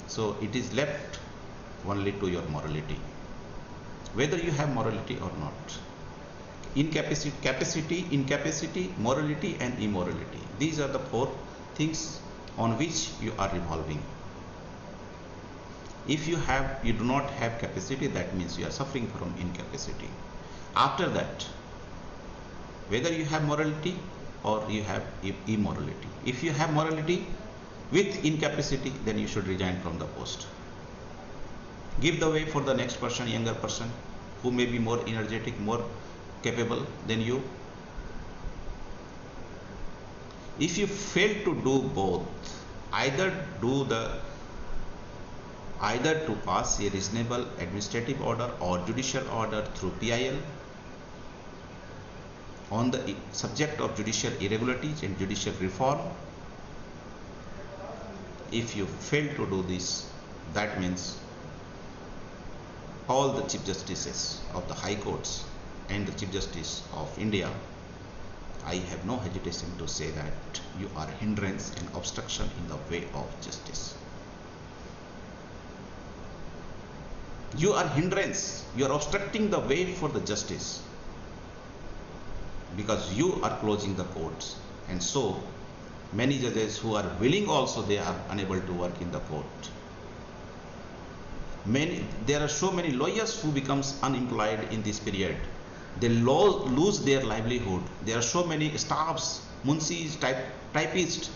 So it is left only to your morality, whether you have morality or not. Incapacity, morality and immorality. These are the 4 things on which you are revolving. If you do not have capacity, that means you are suffering from incapacity. After that, whether you have morality or you have immorality. If you have morality with incapacity, then you should resign from the post. Give the way for the next person, younger person, who may be more energetic, more capable than you. If you fail to do both, either to pass a reasonable administrative order or judicial order through PIL on the subject of judicial irregularities and judicial reform, if you fail to do this, that means all the Chief Justices of the High Courts and the Chief Justice of India, I have no hesitation to say that you are a hindrance and obstruction in the way of justice. You are hindrance, you are obstructing the way for the justice, because you are closing the courts, and so many judges who are willing also, they are unable to work in the court. There are so many lawyers who becomes unemployed in this period. They lose their livelihood. There are so many staffs, munsis, typists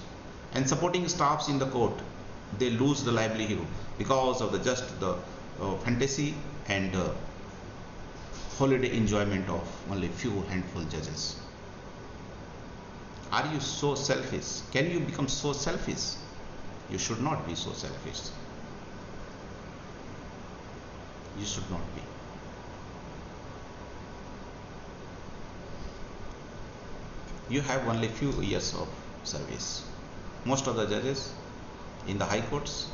and supporting staffs in the court. They lose the livelihood because of the fantasy and holiday enjoyment of only few handful judges. Are you so selfish? Can you become so selfish? You should not be so selfish. You should not be. You have only few years of service. Most of the judges in the high courts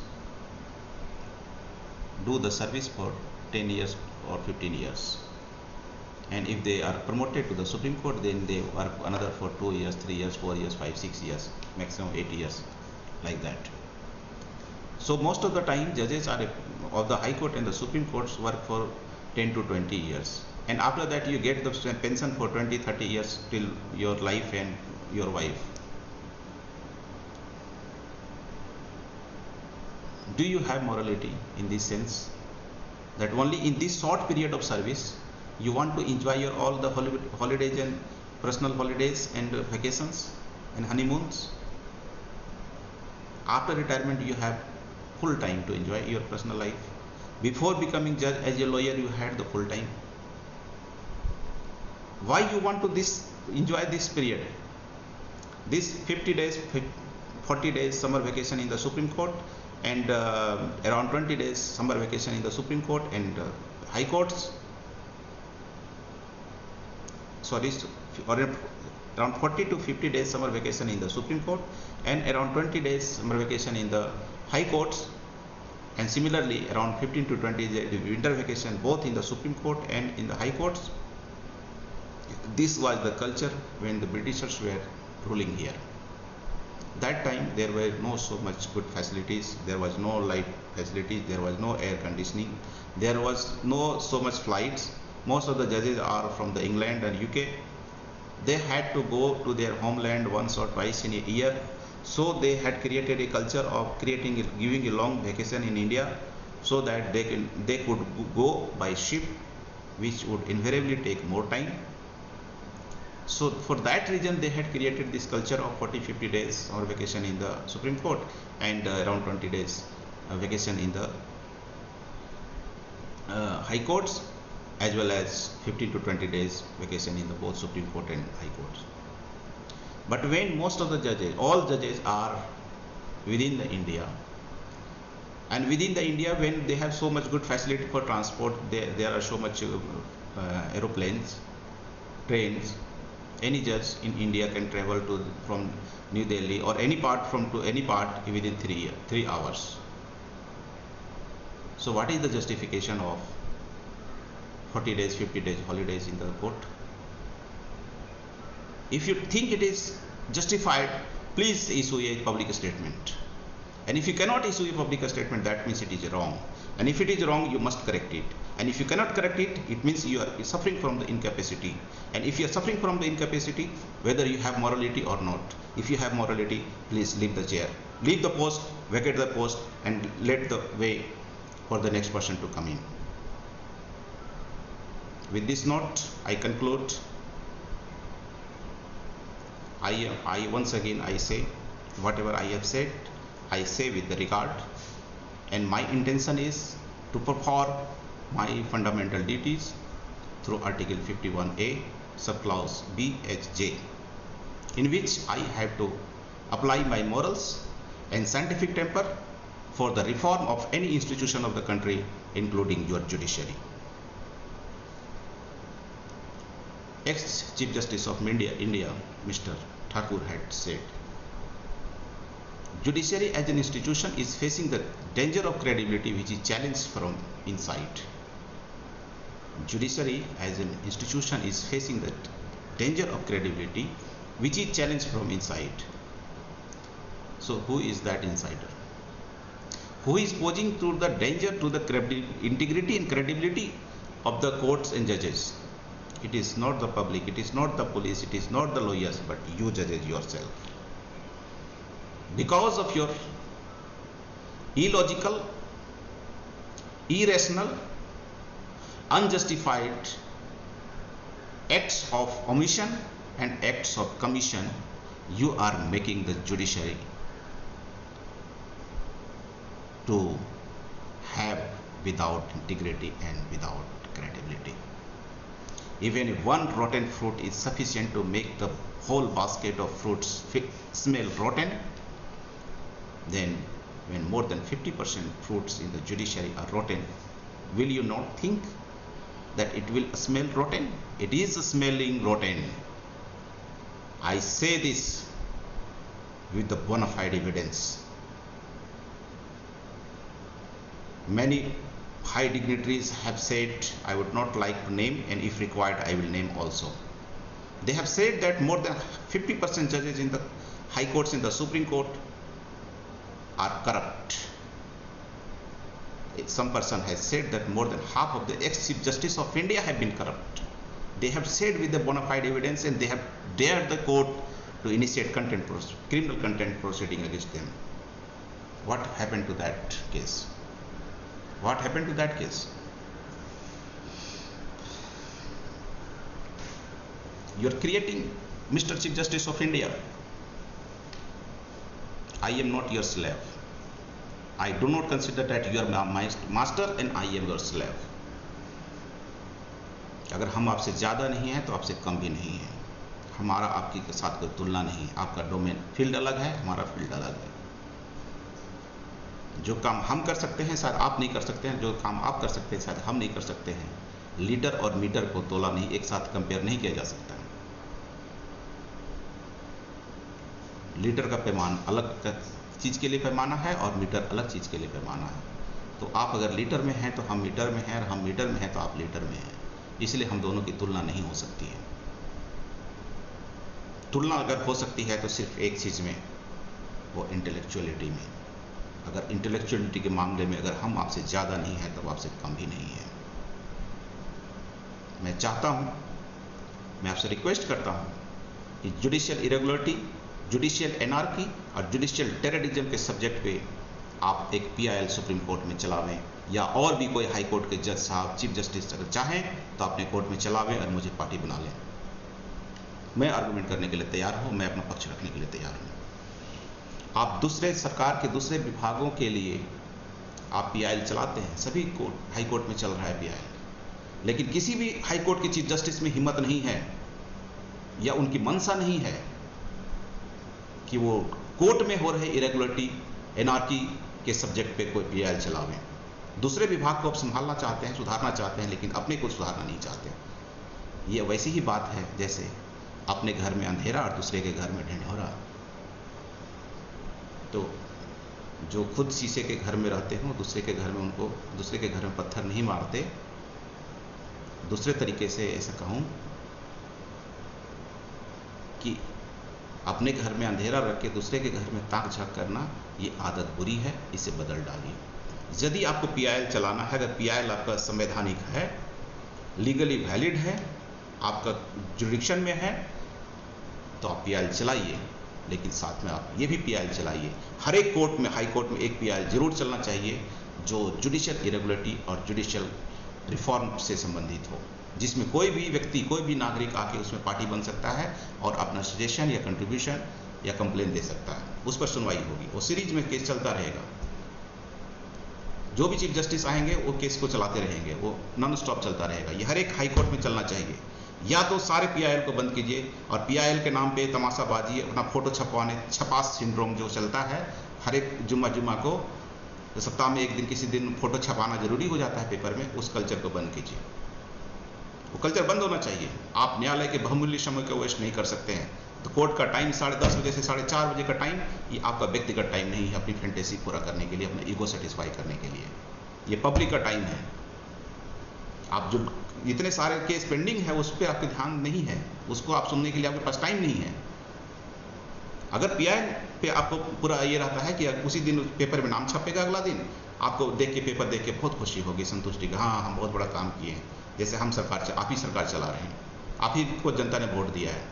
do the service for 10 years or 15 years. And if they are promoted to the Supreme Court, then they work another for 2 years, 3 years, 4 years, 5, 6 years, maximum 8 years, like that. So most of the time, judges of the High Court and the Supreme Courts work for 10 to 20 years. And after that, you get the pension for 20, 30 years till your life and your wife. Do you have morality in this sense? That only in this short period of service, you want to enjoy all the holidays and personal holidays and vacations and honeymoons? After retirement, you have full time to enjoy your personal life. Before becoming judge, as a lawyer, you had the full time. Why you want to enjoy this period? This 50 days, 40 days summer vacation in the Supreme Court, and around 20 days summer vacation in the Supreme Court and High Courts. Sorry, around 40 to 50 days summer vacation in the Supreme Court and around 20 days summer vacation in the High Courts. And similarly, around 15 to 20 days the winter vacation, both in the Supreme Court and in the High Courts. This was the culture when the Britishers were ruling here. That time there were no so much good facilities, there was no light facilities, there was no air conditioning, there was no so much flights. Most of the judges are from the England and UK. They had to go to their homeland once or twice in a year. So they had created a culture of giving a long vacation in India, so that they could go by ship, which would invariably take more time. So for that reason they had created this culture of 40-50 days or vacation in the Supreme Court, and around 20 days vacation in the High Courts, as well as 15 to 20 days vacation in the both Supreme Court and High Courts. But when most of the judges, all judges are within the India, and within the India, when they have so much good facility for transport, there are so much aeroplanes, trains. Any judge in India can travel from New Delhi or any part to any part within 3 hours. So what is the justification of 40 days, 50 days holidays in the court? If you think it is justified, please issue a public statement. And if you cannot issue a public statement, that means it is wrong. And if it is wrong, you must correct it. And if you cannot correct it, it means you are suffering from the incapacity. And if you are suffering from the incapacity, whether you have morality or not, if you have morality, please leave the chair, leave the post, vacate the post, and let the way for the next person to come in. With this note, I conclude. I once again I say, whatever I have said, I say with the regard, and my intention is to perform my fundamental duties through Article 51A, subclause BHJ, in which I have to apply my morals and scientific temper for the reform of any institution of the country, including your judiciary. Ex-Chief Justice of India, Mr. Thakur had said, judiciary as an institution is facing the danger of credibility which is challenged from inside. Judiciary as an institution is facing the danger of credibility which is challenged from inside. So who is that insider? Who is posing to the danger to the integrity and credibility of the courts and judges? It is not the public, it is not the police, it is not the lawyers, but you judges yourself. Because of your illogical, irrational, unjustified acts of omission and acts of commission, you are making the judiciary to have without integrity and without credibility. Even if one rotten fruit is sufficient to make the whole basket of fruits smell rotten, then when more than 50% fruits in the judiciary are rotten, will you not think that it will smell rotten? It is smelling rotten. I say this with the bona fide evidence. Many high dignitaries have said, I would not like to name, and if required I will name also. They have said that more than 50% judges in the high courts and the Supreme Court are corrupt. Some person has said that more than half of the ex-Chief Justice of India have been corrupt. They have said with the bona fide evidence, and they have dared the court to initiate criminal contempt proceeding against them. What happened to that case? What happened to that case? You are creating Mr. Chief Justice of India. I am not your slave. I do not consider that you are my master and I am your slave. अगर हम आपसे ज़्यादा नहीं हैं तो आपसे कम भी नहीं है. हमारा आपके साथ कोई तुलना नहीं. आपका डोमेन फील्ड अलग है, हमारा फील्ड अलग है. जो काम हम कर सकते हैं शायद आप नहीं कर सकते हैं, जो काम आप कर सकते हैं शायद हम नहीं कर सकते हैं. लीडर और मीटर को तोला नहीं, एक साथ कंपेयर नहीं किया जा सकता. लीटर का पैमाना अलग चीज़ के लिए पैमाना है और मीटर अलग चीज़ के लिए पैमाना है. तो आप अगर लीटर में हैं तो हम मीटर में हैं, और हम मीटर में हैं तो आप लीटर में हैं, इसलिए हम दोनों की तुलना नहीं हो सकती है। तुलना अगर हो सकती है तो सिर्फ एक चीज़ में, वो इंटेलेक्चुअलिटी में। अगर इंटेलेक्चुअलिटी के मामले में अगर हम आपसे ज़्यादा नहीं हैं तो आपसे कम भी नहीं है। मैं चाहता हूँ, मैं आपसे रिक्वेस्ट करता हूँ कि जुडिशियल इरेगुलरिटी, जुडिशियल एनार्की और जुडिशियल टेररिज्म के सब्जेक्ट पे आप एक PIL सुप्रीम कोर्ट में चलावें, या और भी कोई हाई कोर्ट के जज साहब, चीफ जस्टिस अगर चाहें तो अपने कोर्ट में चलावें और मुझे पार्टी बना लें। मैं आर्गुमेंट करने के लिए तैयार हूँ, मैं अपना पक्ष रखने के लिए तैयार हूँ। आप दूसरे सरकार के दूसरे विभागों के लिए आप PIL चलाते हैं, सभी कोर्ट, हाई कोर्ट में चल रहा है PIL, लेकिन किसी भी हाई कोर्ट के चीफ जस्टिस में हिम्मत नहीं है या उनकी मंशा नहीं है कि वो कोर्ट में हो रहे इरेगुलरिटी, एनार्की के सब्जेक्ट पे कोई PIL चलावें। दूसरे विभाग को आप संभालना चाहते हैं, सुधारना चाहते हैं, लेकिन अपने को सुधारना नहीं चाहते। ये वैसी ही बात है जैसे अपने घर में अंधेरा और दूसरे के घर में ढिंढोरा। तो जो खुद शीशे के घर में रहते हों, दूसरे के घर में उनको, दूसरे के घर में पत्थर नहीं मारते। दूसरे तरीके से ऐसा कहूँ कि अपने घर में अंधेरा रख के दूसरे के घर में ताक झांक करना, ये आदत बुरी है, इसे बदल डालिए। यदि आपको PIL चलाना है, अगर PIL आपका संवैधानिक है, लीगली वैलिड है, आपका जुरिडिक्शन में है, तो आप PIL चलाइए, लेकिन साथ में आप ये भी PIL चलाइए। हर एक कोर्ट में, हाई कोर्ट में एक PIL जरूर चलना चाहिए जो जुडिशियल इरेगुलरिटी और जुडिशियल रिफॉर्म से संबंधित हो, जिसमें कोई भी व्यक्ति, कोई भी नागरिक आके उसमें पार्टी बन सकता है और अपना सजेशन या कंट्रीब्यूशन या कंप्लेन दे सकता है। उस पर सुनवाई होगी, वो सीरीज में केस चलता रहेगा। जो भी चीफ जस्टिस आएंगे वो केस को चलाते रहेंगे, वो नॉन स्टॉप चलता रहेगा। ये हर एक हाई कोर्ट में चलना चाहिए। या तो सारे PIL को बंद कीजिए और PIL के नाम पे तमाशाबाजी, अपना फोटो छपवाने, छपास सिंड्रोम जो चलता है, हर एक जुम्मा को सप्ताह में एक दिन, किसी दिन फोटो छपाना जरूरी हो जाता है पेपर में, उस कल्चर को बंद कीजिए। वो कल्चर बंद होना चाहिए। आप न्यायालय के बहुमूल्य समय को वेस्ट नहीं कर सकते हैं। तो कोर्ट का टाइम 10:30 बजे से 4:30 बजे का टाइम, ये आपका व्यक्तिगत टाइम नहीं है अपनी फैंटेसी पूरा करने के लिए, अपना ईगो सेटिस्फाई करने के लिए। ये पब्लिक का टाइम है। आप जो इतने सारे केस पेंडिंग है उस पर आपके ध्यान नहीं है, उसको आप सुनने के लिए आपके पास टाइम नहीं है। अगर PIL पे आपको पूरा ये रहता है कि उसी दिन पेपर में नाम छपेगा, अगला दिन आपको देख के, पेपर देख के बहुत खुशी होगी, संतुष्टि कि हाँ हम बहुत बड़ा काम किए हैं। जैसे हम सरकार, आप ही सरकार चला रहे हैं, आप ही को जनता ने वोट दिया है,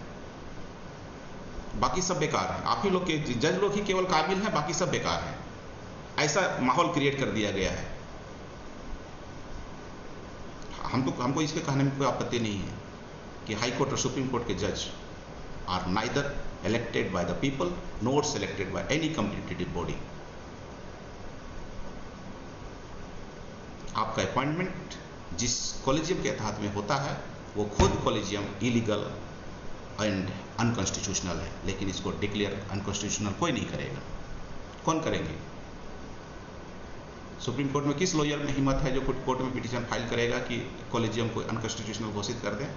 बाकी सब बेकार है। आप ही लोग के जज लोग ही केवल काबिल हैं, बाकी सब बेकार हैं। ऐसा माहौल क्रिएट कर दिया गया है। हमको इसके कहने में कोई आपत्ति नहीं है कि हाई कोर्ट और सुप्रीम कोर्ट के जज are neither elected by the people nor selected by any competitive body. आपका अपॉइंटमेंट जिस कॉलेजियम के तहत में होता है वो खुद कॉलेजियम इलीगल एंड अनकॉन्स्टिट्यूशनल है, लेकिन इसको डिक्लेयर अनकॉन्स्टिट्यूशनल कोई नहीं करेगा। कौन करेंगे? सुप्रीम कोर्ट में किस लॉयर में हिम्मत है जो कोर्ट में पिटीशन फाइल करेगा कि कॉलेजियम को अनकॉन्स्टिट्यूशनल घोषित कर दें?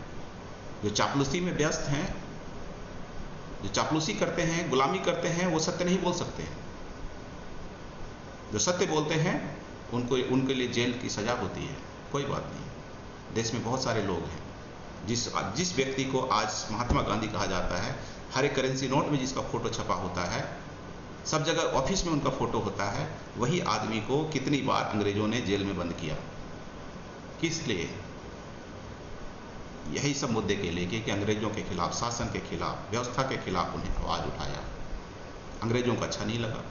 जो चापलूसी में व्यस्त हैं, जो चापलूसी करते हैं, गुलामी करते हैं, वो सत्य नहीं बोल सकते हैं। जो सत्य बोलते हैं उनके लिए जेल की सजा होती है। कोई बात नहीं, देश में बहुत सारे लोग हैं। जिस व्यक्ति को आज महात्मा गांधी कहा जाता है, हर एक करेंसी नोट में जिसका फोटो छपा होता है, सब जगह ऑफिस में उनका फोटो होता है, वही आदमी को कितनी बार अंग्रेजों ने जेल में बंद किया। किस लिए? यही सब मुद्दे के लेके कि अंग्रेजों के खिलाफ, शासन के खिलाफ, व्यवस्था के खिलाफ उन्हें आवाज़ उठाया। अंग्रेजों को अच्छा नहीं लगा,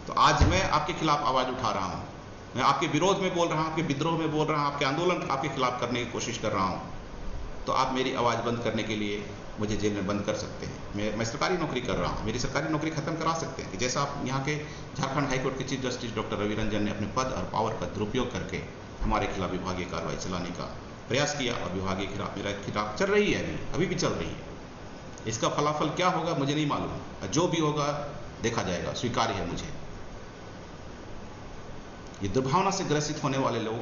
तो आज मैं आपके खिलाफ आवाज़ उठा रहा हूँ। मैं आपके विरोध में बोल रहा हूँ, आपके विद्रोह में बोल रहा हूँ, आपके आंदोलन आपके खिलाफ करने की कोशिश कर रहा हूँ। तो आप मेरी आवाज़ बंद करने के लिए मुझे जेल में बंद कर सकते हैं। मैं सरकारी नौकरी कर रहा हूँ, मेरी सरकारी नौकरी खत्म करा सकते हैं कि जैसा आप यहाँ के झारखंड हाईकोर्ट के chief justice doctor Ravi Ranjan ने अपने पद और पावर का दुरुपयोग करके हमारे खिलाफ विभागीय कार्रवाई चलाने का प्रयास किया, और विभागीय खिलाफ मेरा खिलाफ चल रही है, अभी भी चल रही है। इसका फलाफल क्या होगा मुझे नहीं मालूम, जो भी होगा देखा जाएगा, स्वीकार्य है मुझे। ये दुर्भावना से ग्रसित होने वाले लोग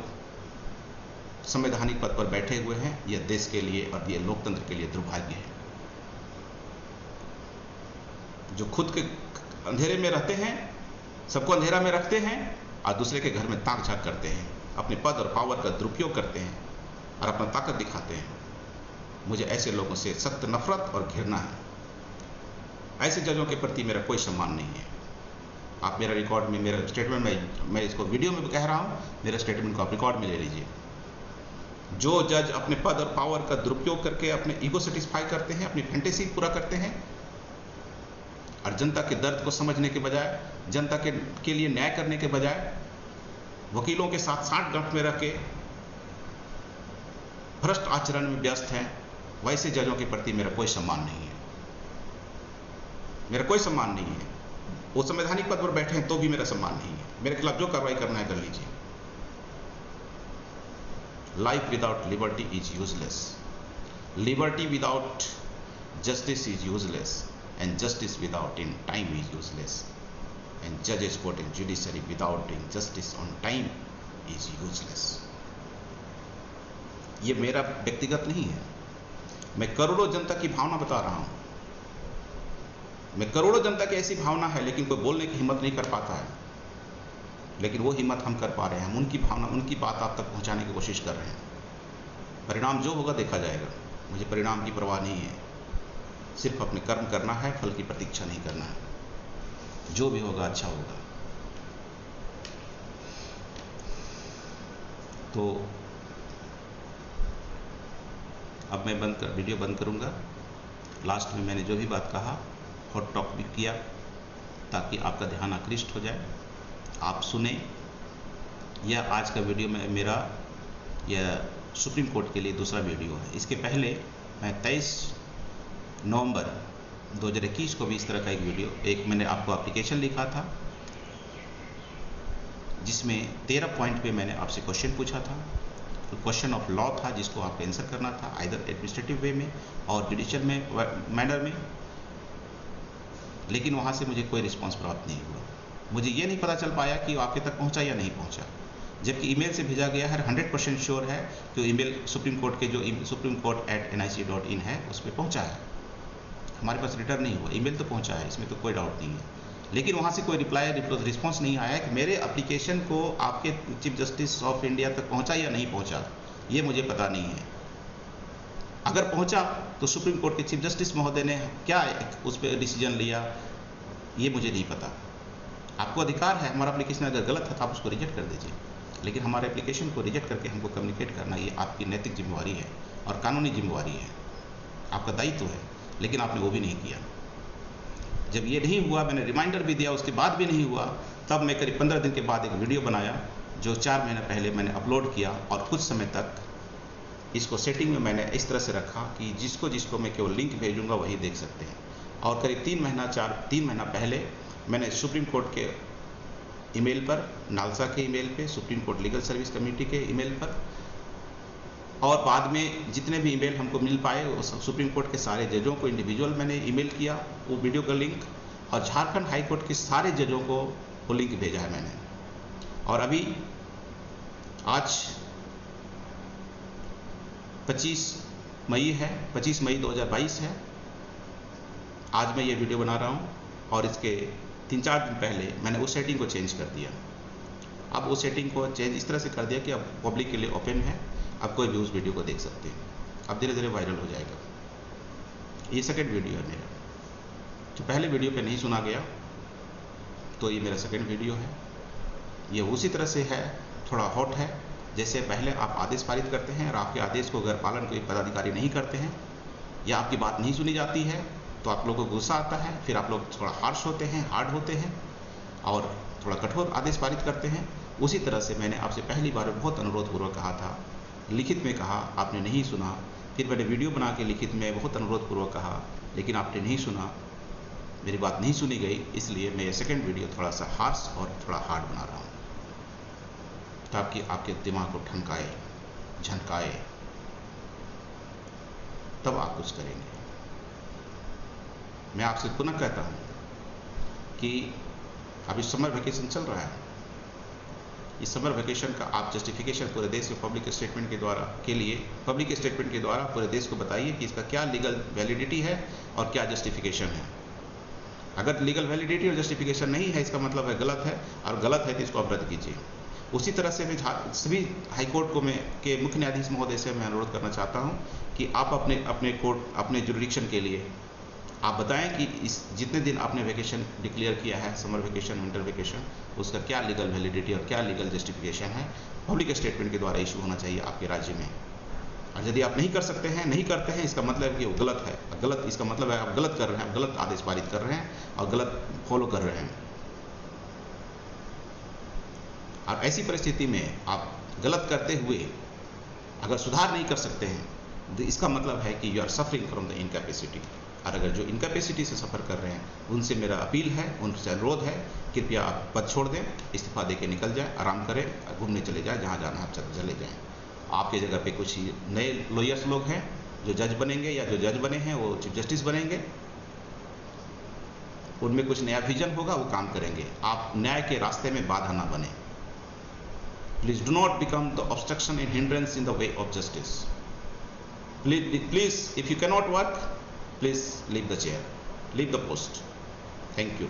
संवैधानिक पद पर बैठे हुए हैं, यह देश के लिए और ये लोकतंत्र के लिए दुर्भाग्य है। जो खुद के अंधेरे में रहते हैं, सबको अंधेरा में रखते हैं, और दूसरे के घर में ताक झाक करते हैं, अपने पद और पावर का दुरुपयोग करते हैं और अपना ताकत दिखाते हैं। मुझे ऐसे लोगों से सख्त नफरत और घृणा है। ऐसे जजों के प्रति मेरा कोई सम्मान नहीं है। आप मेरा रिकॉर्ड में, मेरा स्टेटमेंट मैं इसको वीडियो में भी कह रहा हूँ, मेरे स्टेटमेंट को आप रिकॉर्ड में ले लीजिए। जो जज अपने पद और पावर का दुरुपयोग करके अपने ईगो सेटिस्फाई करते हैं, अपनी फैंटेसी पूरा करते हैं और जनता के दर्द को समझने के बजाय, जनता के लिए न्याय करने के बजाय वकीलों के साथ साठ गांठ में रख के भ्रष्ट आचरण में व्यस्त हैं, वैसे जजों के प्रति मेरा कोई सम्मान नहीं है। मेरा कोई सम्मान नहीं है। वो संवैधानिक पद पर बैठे हैं तो भी मेरा सम्मान नहीं है। मेरे खिलाफ जो कार्रवाई करना है कर लीजिए। Life without liberty is useless, liberty without justice is useless, and justice without in time is useless, and जजेस court and judiciary without in justice on time is useless. ये मेरा व्यक्तिगत नहीं है। मैं करोड़ों जनता की भावना बता रहा हूं। मैं करोड़ों जनता की ऐसी भावना है, लेकिन कोई बोलने की हिम्मत नहीं कर पाता है। लेकिन वो हिम्मत हम कर पा रहे हैं। हम उनकी भावना, उनकी बात आप तक पहुंचाने की कोशिश कर रहे हैं। परिणाम जो होगा देखा जाएगा। मुझे परिणाम की परवाह नहीं है। सिर्फ अपने कर्म करना है, फल की प्रतीक्षा नहीं करना है। जो भी होगा अच्छा होगा। तो अब मैं वीडियो बंद करूंगा। लास्ट में मैंने जो भी बात कहा, हॉट टॉक भी किया, ताकि आपका ध्यान आकृष्ट हो जाए, आप सुने। यह आज का वीडियो में मेरा यह सुप्रीम कोर्ट के लिए दूसरा वीडियो है। इसके पहले मैं 23 नवंबर 2021 को भी इस तरह का एक मैंने आपको एप्लीकेशन लिखा था, जिसमें 13 पॉइंट पे मैंने आपसे क्वेश्चन पूछा था। तो क्वेश्चन ऑफ लॉ था, जिसको आपको आंसर करना था, आइदर एडमिनिस्ट्रेटिव वे में और जुडिशियल मैनर में। लेकिन वहाँ से मुझे कोई रिस्पांस प्राप्त नहीं हुआ। मुझे ये नहीं पता चल पाया कि वो आपके तक पहुँचा या नहीं पहुँचा, जबकि ईमेल से भेजा गया है। 100% श्योर है कि ईमेल सुप्रीम कोर्ट के जो supremcourt@nic.in है उस पर पहुँचा है। हमारे पास रिटर्न नहीं हुआ, ईमेल तो पहुँचा है, इसमें तो कोई डाउट नहीं है। लेकिन वहाँ से कोई रिस्पॉन्स नहीं आया कि मेरे एप्लीकेशन को आपके चीफ जस्टिस ऑफ इंडिया तक पहुँचा या नहीं पहुँचा, ये मुझे पता नहीं है। अगर पहुँचा तो सुप्रीम कोर्ट के चीफ जस्टिस महोदय ने क्या उस पर डिसीजन लिया, ये मुझे नहीं पता। आपको अधिकार है, हमारा एप्लीकेशन अगर गलत है तो आप उसको रिजेक्ट कर दीजिए, लेकिन हमारे एप्लीकेशन को रिजेक्ट करके हमको कम्युनिकेट करना, ये आपकी नैतिक जिम्मेवारी है और कानूनी जिम्मेवारी है, आपका दायित्व है। लेकिन आपने वो भी नहीं किया। जब ये नहीं हुआ, मैंने रिमाइंडर भी दिया, उसके बाद भी नहीं हुआ, तब मैं करीब 15 दिन के बाद एक वीडियो बनाया, जो 4 महीने पहले मैंने अपलोड किया। और कुछ समय तक इसको सेटिंग में मैंने इस तरह से रखा कि जिसको मैं केवल लिंक भेजूंगा वही देख सकते हैं। और करीब 3 महीना पहले मैंने सुप्रीम कोर्ट के ईमेल पर, नालसा के ईमेल पे, supreme court legal service committee के ईमेल पर, और बाद में जितने भी ईमेल हमको मिल पाए, वो सुप्रीम कोर्ट के सारे जजों को इंडिविजुअल मैंने ईमेल किया वो वीडियो का लिंक, और झारखंड हाई कोर्ट के सारे जजों को वो लिंक भेजा है मैंने। और अभी आज 25 मई है, 25 मई 2022 है। आज मैं ये वीडियो बना रहा हूँ और इसके 3-4 दिन पहले मैंने उस सेटिंग को चेंज कर दिया। अब उस सेटिंग को चेंज इस तरह से कर दिया कि अब पब्लिक के लिए ओपन है, अब कोई भी उस वीडियो को देख सकते हैं। अब धीरे धीरे वायरल हो जाएगा। ये सेकंड वीडियो है मेरा। जो पहले वीडियो पे नहीं सुना गया, तो ये मेरा सेकंड वीडियो है। ये उसी तरह से है, थोड़ा हॉट है। जैसे पहले आप आदेश पारित करते हैं और आपके आदेश को अगर पालन कोई पदाधिकारी नहीं करते हैं या आपकी बात नहीं सुनी जाती है, तो आप लोगों को गुस्सा आता है, फिर आप लोग थोड़ा हार्श होते हैं, हार्ड होते हैं और थोड़ा कठोर आदेश पारित करते हैं। उसी तरह से मैंने आपसे पहली बार बहुत अनुरोधपूर्वक कहा था, लिखित में कहा, आपने नहीं सुना। फिर मैंने वीडियो बना के लिखित में बहुत अनुरोधपूर्वक कहा, लेकिन आपने नहीं सुना, मेरी बात नहीं सुनी गई। इसलिए मैं ये सेकंड वीडियो थोड़ा सा हार्श और थोड़ा हार्ड बना रहा हूँ, ताकि आपके दिमाग को ठनकाए, झनकाए, तब आप कुछ करेंगे। मैं आपसे पुनः कहता हूँ कि अभी समर वेकेशन चल रहा है। इस समर वेकेशन का आप जस्टिफिकेशन पूरे देश में पब्लिक स्टेटमेंट के द्वारा पूरे देश को बताइए कि इसका क्या लीगल वैलिडिटी है और क्या जस्टिफिकेशन है। अगर लीगल वैलिडिटी और जस्टिफिकेशन नहीं है, इसका मतलब है गलत है, और गलत है तो इसको आप रद्द कीजिए। उसी तरह से मैं सभी हाई कोर्ट को के मुख्य न्यायाधीश महोदय से मैं अनुरोध करना चाहता हूं कि आप अपने कोर्ट, अपने जुरिडिक्शन के लिए आप बताएं कि इस जितने दिन आपने वेकेशन डिक्लेयर किया है, समर वेकेशन, विंटर वेकेशन, उसका क्या लीगल वैलिडिटी और क्या लीगल जस्टिफिकेशन है, पब्लिक स्टेटमेंट के द्वारा इशू होना चाहिए आपके राज्य में। और यदि आप नहीं कर सकते हैं, नहीं करते हैं, इसका मतलब है कि वो गलत है। गलत इसका मतलब है आप गलत कर रहे हैं, आप गलत आदेश पारित कर रहे हैं और गलत फॉलो कर रहे हैं। और ऐसी परिस्थिति में आप गलत करते हुए अगर सुधार नहीं कर सकते हैं, तो इसका मतलब है कि you are suffering from the incapacity. और अगर जो इनकैपेसिटी से सफ़र कर रहे हैं, उनसे मेरा अपील है, उनसे अनुरोध है, कृपया आप पद छोड़ दें, इस्तीफा दे के निकल जाए, आराम करें, घूमने चले जाएं, जहाँ जाना है आप चले जाएं। आपके जगह पे कुछ नए लॉयर्स लोग हैं जो जज बनेंगे, या जो जज बने हैं वो चीफ जस्टिस बनेंगे, उनमें कुछ नया विजन होगा, वो काम करेंगे। आप न्याय के रास्ते में बाधा ना बने। Please do not become the obstruction and hindrance in the way of justice. Please, if you cannot work, please leave the chair, leave the post. Thank you.